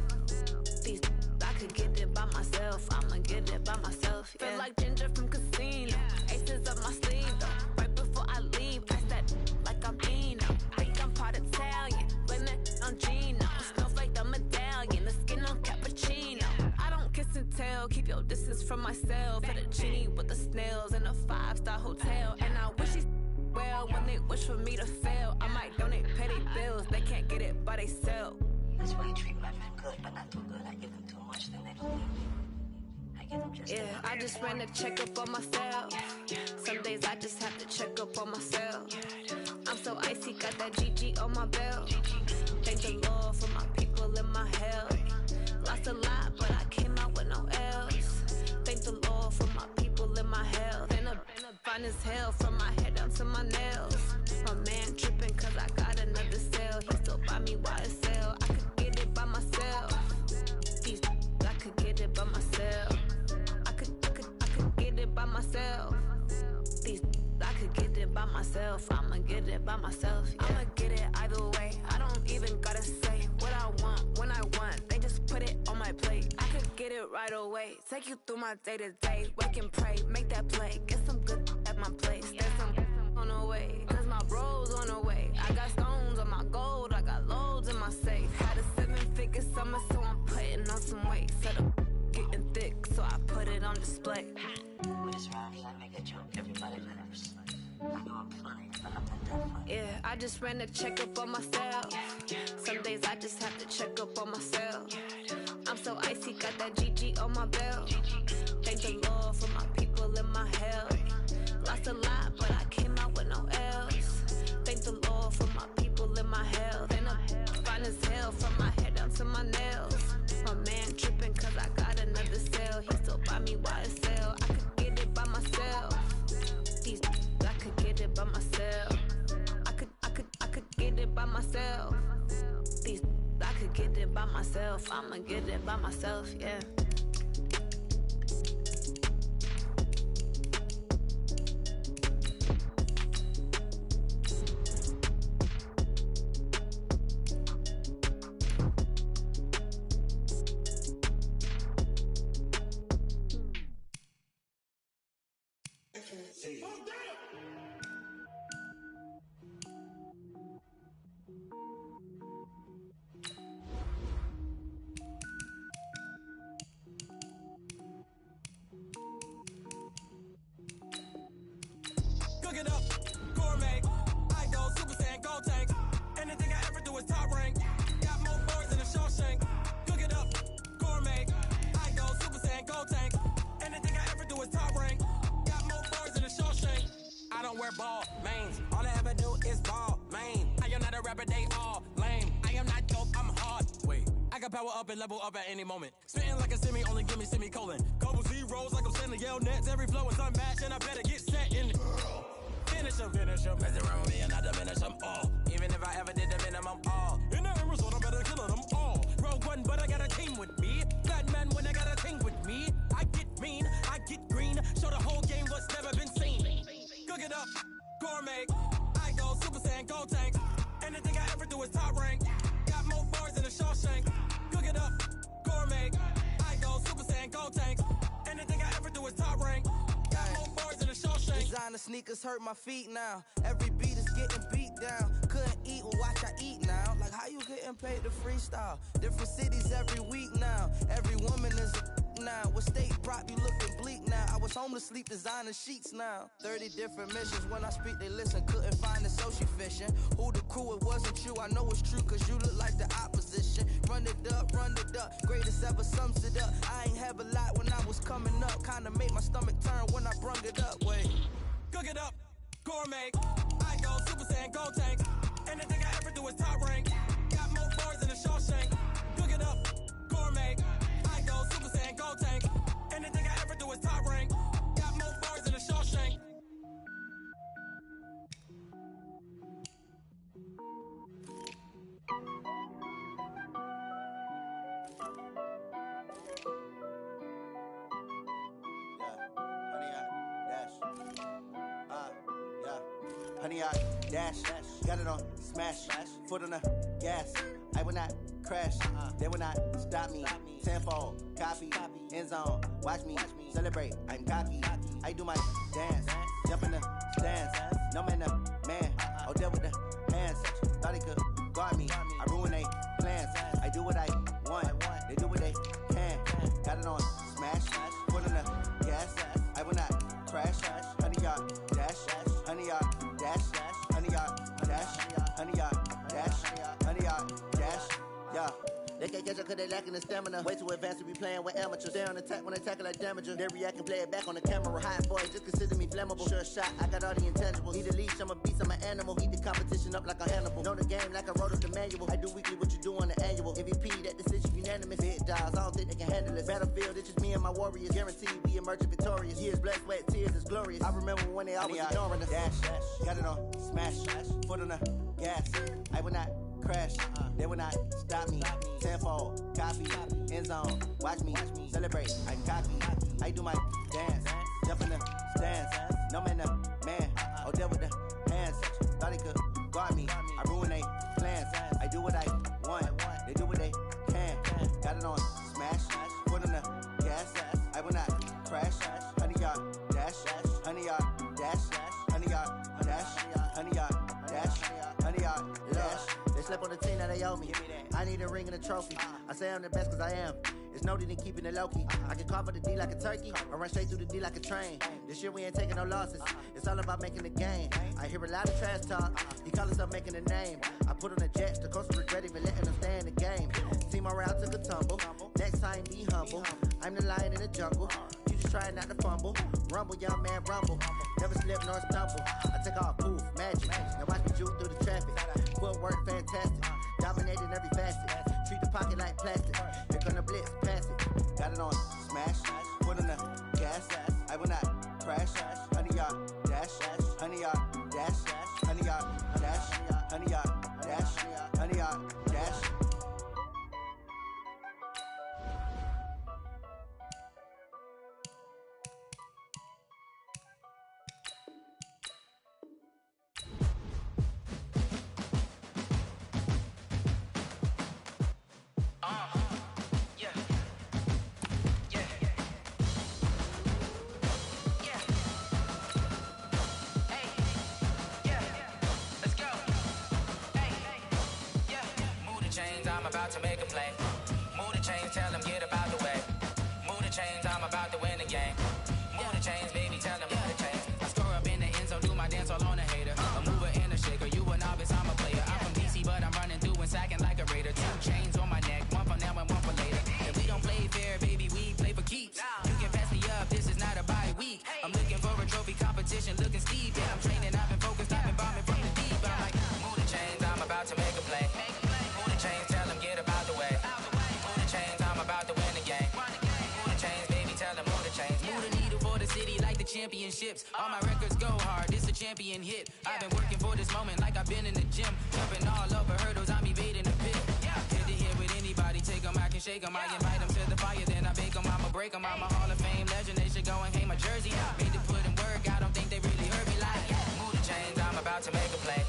These I could get it by myself. I'ma get it by myself. Yeah. Feel like Ginger from Casino. Aces up my sleeve though. Right before I leave, I said like I'm Eno. Think I'm part Italian. Blame it on Gino. Smells like the medallion. The skin on cappuccino. I don't kiss and tell. Keep your distance from myself. Fettuccine with the snails in a 5-star hotel. And I wish he's well when they wish for me to fail. I might donate petty bills. They can't get it by they sell. That's why you treat my men good, but not too good. I give them too much, then they don't leave me. I give them just Yeah, I just ran a checkup on myself. Some days I just have to check up on myself. I'm so icy, got that GG on my belt. Thank the Lord for my people in my health. Lost a lot, but I came out with no L's. Thank the Lord for my people in my health. And I'm fine as hell from my head down to my nails. My man tripping cause I got another cell. He still buy me YSL. I could get it by myself. These I could get it by myself. I could get it by myself. These I could get it by myself. I'ma get it by myself. Yeah. I'ma get it either way. I don't even gotta say right away. Take you through my day-to-day. Wake and pray, make that play. Get some good at my place. There's some on the way, cause my bro's on the way. I got stones on my gold, I got loads in my safe. Had a 7-figure summer, so I'm putting on some weight. Said I'm getting thick, so I put it on display. With this rhymes, I make a joke, everybody laughs. I know I'm funny, but I'm not that funny. Yeah, I just ran a checkup on myself. Some days I just have to check up on myself. I'm so icy, got that GG on my belt. Thank the Lord for my people in my health. Lost a lot, but I came out with no else. Thank the Lord for my people in my health. And I'm fine as hell from my head down to my nails. My man tripping cause I got another sale. He still buy me YSL. I could get it by myself. These I could get it by myself. I could get it by myself. These I could get it by myself. I'ma get it by myself, yeah. Cook it up, gourmet. I go Super Saiyan, gold tank. Anything I ever do is top rank. Got more boards than a Shawshank. Cook it up, gourmet. I go Super Saiyan, gold tank. Anything I ever do is top rank. Got more boards than a Shawshank. I don't wear ball mains. All I ever do is ball main. I am not a rapper, they all lame. I am not dope, I'm hard. Wait, I got power up and level up at any moment. Spitting like a semi, only give me semicolon. Couple zeros like I'm sending yell nets. Every flow is unmatched and I better get set in. Finish them, mess around with me and I diminish them all. Even if I ever did the minimum, all. In the end result, I better kill them all. Rogue One, but I got a team with me. Batman when I got a team with me. I get mean, I get green. Show the whole game what's never been seen. Cook it up, gourmet. I go Super Saiyan, gold tank. Anything I ever do is top rank. Got more bars than a Shawshank. Cook it up, gourmet. I go Super Saiyan, gold tank. Anything I ever do is top rank. Got more bars than a Shawshank. Designer sneakers hurt my feet now. Every beat is getting beat down. Couldn't eat, well watch I eat now. Like how you getting paid to freestyle? Different cities every week now. Every woman is a now. What state prop you looking bleak now? I was homeless, sleep designer sheets now. 30 different missions. When I speak they listen. Couldn't find it, so she fishing. Who the crew? It wasn't you. I know it's true cause you look like the opposition. Run it up, greatest ever sums it up. I ain't have a lot when I was coming up. Kinda made my stomach turn when I brung it up. Wait. Cook it up, gourmet. I go Super Saiyan, gold tank. Anything I ever do is top rank. Got more bars than a Shawshank. Cook it up, gourmet. I go Super Saiyan, gold tank. Anything I ever do is top rank. Got more bars than a Shawshank. Honey, I dash, got it on smash, foot on the gas. I will not crash, they will not stop me. Tenfold, copy, end zone, watch me celebrate. I'm cocky, I do my dance, jump in the stands. No man, the man, oh deal with the hands. Thought he could guard me, I ruin they plans. I do what I want, they do what they can. Got it on smash, foot on the gas. I will not crash, honey, y'all dash, honey, y'all dash, honey, y'all dash, honey, y'all dash, honey, y'all dash, yeah. They can't catch up cause they lacking the stamina. Way too advanced to be playing with amateurs. They on attack when they tackle like damager. They react and play it back on the camera. Hot boy, just consider me flammable. Sure shot, I got all the intangibles. Need a leash, I'm a beast, I'm an animal. Heat the competition up like a Hannibal. Know the game like I wrote up the manual. I do weekly what you do on the annual. MVP, that decision unanimous. Big dials, I don't think they can handle this. Battlefield, it's just me and my warriors. Guaranteed we emerging victorious. Years, blood, sweat, tears, is glorious. I remember when they always ignoring us. Dash, got it on smash, foot on the gas. I will not crash, they will not stop me. Tenfold, copy, end zone, watch me celebrate. I'm cocky, I do my dance, jump in the stands. No man, the man, oh deal with the hands. Thought he could guard me, I ruin they plans. I do what I want, they do what they can. Got it on smash, foot on the gas. I need a ring and a trophy. I say I'm the best cause I am. It's no need in keeping it low-key. I can carve up the D like a turkey, or run straight through the D like a train. This year we ain't taking no losses. It's all about making the game. I hear a lot of trash talk. He call himself making a name. I put on the jets. The coach will regret even letting them stay in the game. Team morale took a tumble. Next time be humble. I'm the lion in the jungle. You just trying not to fumble. Rumble, young man, rumble. Never slip nor stumble. I take off, poof, magic. Now watch me juke through the traffic. Footwork fantastic. Dominating every facet. Treat the pocket like plastic. Here come the blitz, pass it. Got it on smash. Put on the gas. I will not crash. 100-yard dash. 100-yard dash. 100-yard dash. 100-yard dash. 100-yard dash. I'm about to make a play. Move the chains, tell them get about the way. Move the chains, I'm about to win the game. Move the chains, baby, tell them move the chains. I score up in the end zone, do my dance all on a hater. A mover and a shaker, you a novice, I'm a player. I'm from DC, but I'm running through and sacking like a raider. 2 chains on my neck, one for now and one for later. If we don't play fair, baby, we play for keeps. You can pass me up, this is not a bye week. I'm looking for a trophy competition, looking steep. Yeah, I'm training, I've been focused, I've been bombing from the deep. I'm like, move the chains, I'm about to make a play. Move the chains, tell them get about the way. Move the chains, I'm about to win the game. Move the chains, baby, tell them move the chains. Move the needle for the city like the championships. All my records go hard, this a champion hit. I've been working for this moment like I've been in the gym. Jumping all over hurdles, I'm evading the pit. Hit to hit with anybody, take them, I can shake them. I invite them to the fire, then I bake them, I'ma break them. I'm a Hall of Fame legend, they should go and hang my jersey. Made to put in work, I don't think they really heard me like. Move the chains, I'm about to make a play.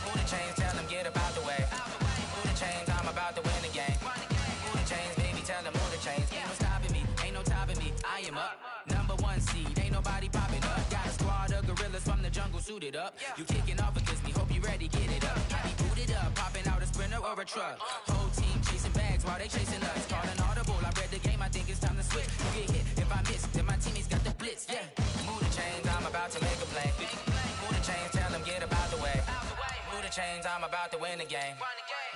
Move the chains, tell them get about the way. Move the chains, I'm about to win the game. Move the chains, baby, tell them move the chains. Ain't no stopping me, ain't no topping me. I am up, #1 seed, ain't nobody popping up. Got a squad of gorillas from the jungle suited up. You kicking off against me, hope you ready, get it up. I be booted up, popping out a sprinter or a truck. Whole team chasing bags while they chasing us. Calling audible, I read the game, I think it's time to switch. You get hit, if I miss, then my teammates got the blitz, yeah. Move the chains, I'm about to make a play. Move the chains, tell them get about the way. Move the chains, I'm about to win the game.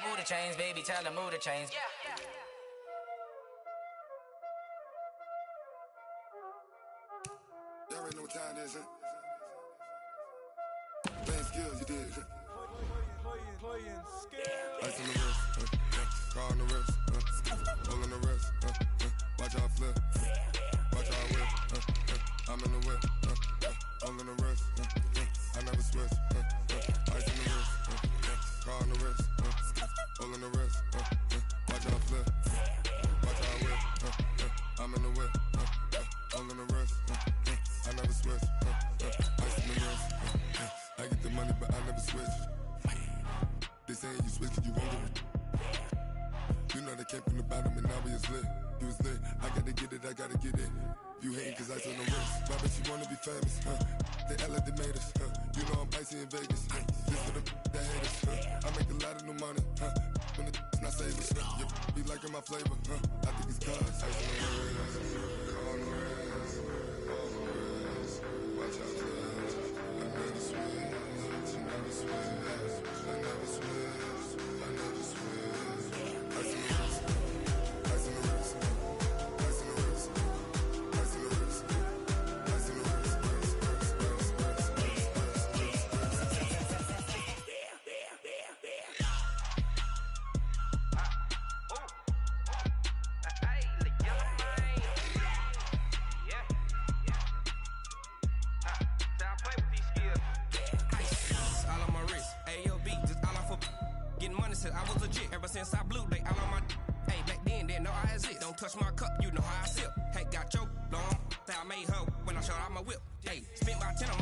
Move the chains, baby, tell them move the chains. Y'all already know what time it is, huh? Playing skills, you did, huh? Playing skills. Ice on the wrist, car on the wrist, pull on the wrist, watch out flip, watch out whip, I'm in the whip, pull on the wrist, I never switch, ice on the wrist, car on the wrist, pull on the wrist, watch out flip, watch out whip, I'm in the whip, pull on the wrist, I never switch, ice on the wrist, I get the money but I never switch. They saying you switch cause you won't get it. You know they came from the bottom and now we is lit. You was lit, I gotta get it, I gotta get it. You hating cause ice on the wrist. Why bet you wanna be famous, huh? They act like they made us, huh? You know I'm icy in Vegas, this for the that hate us, huh? I make a lot of new money, huh? When the not savers, you be liking my flavor, huh? I think it's cause ice on the wrist, on the wrist, on the wrist. Watch out, cuz I never switch, I never switch. I never switch, I never switch. Ice in the wrist, ice in the wrist, ice in the wrist, ice in the wrist, ice in the wrist, I was legit ever since I blew. They all on my hey, back then didn't know I exist. Don't touch my cup, you know how I sip. Hey, got your long. I made her when I showed out my whip. Hey, spent my 10 on my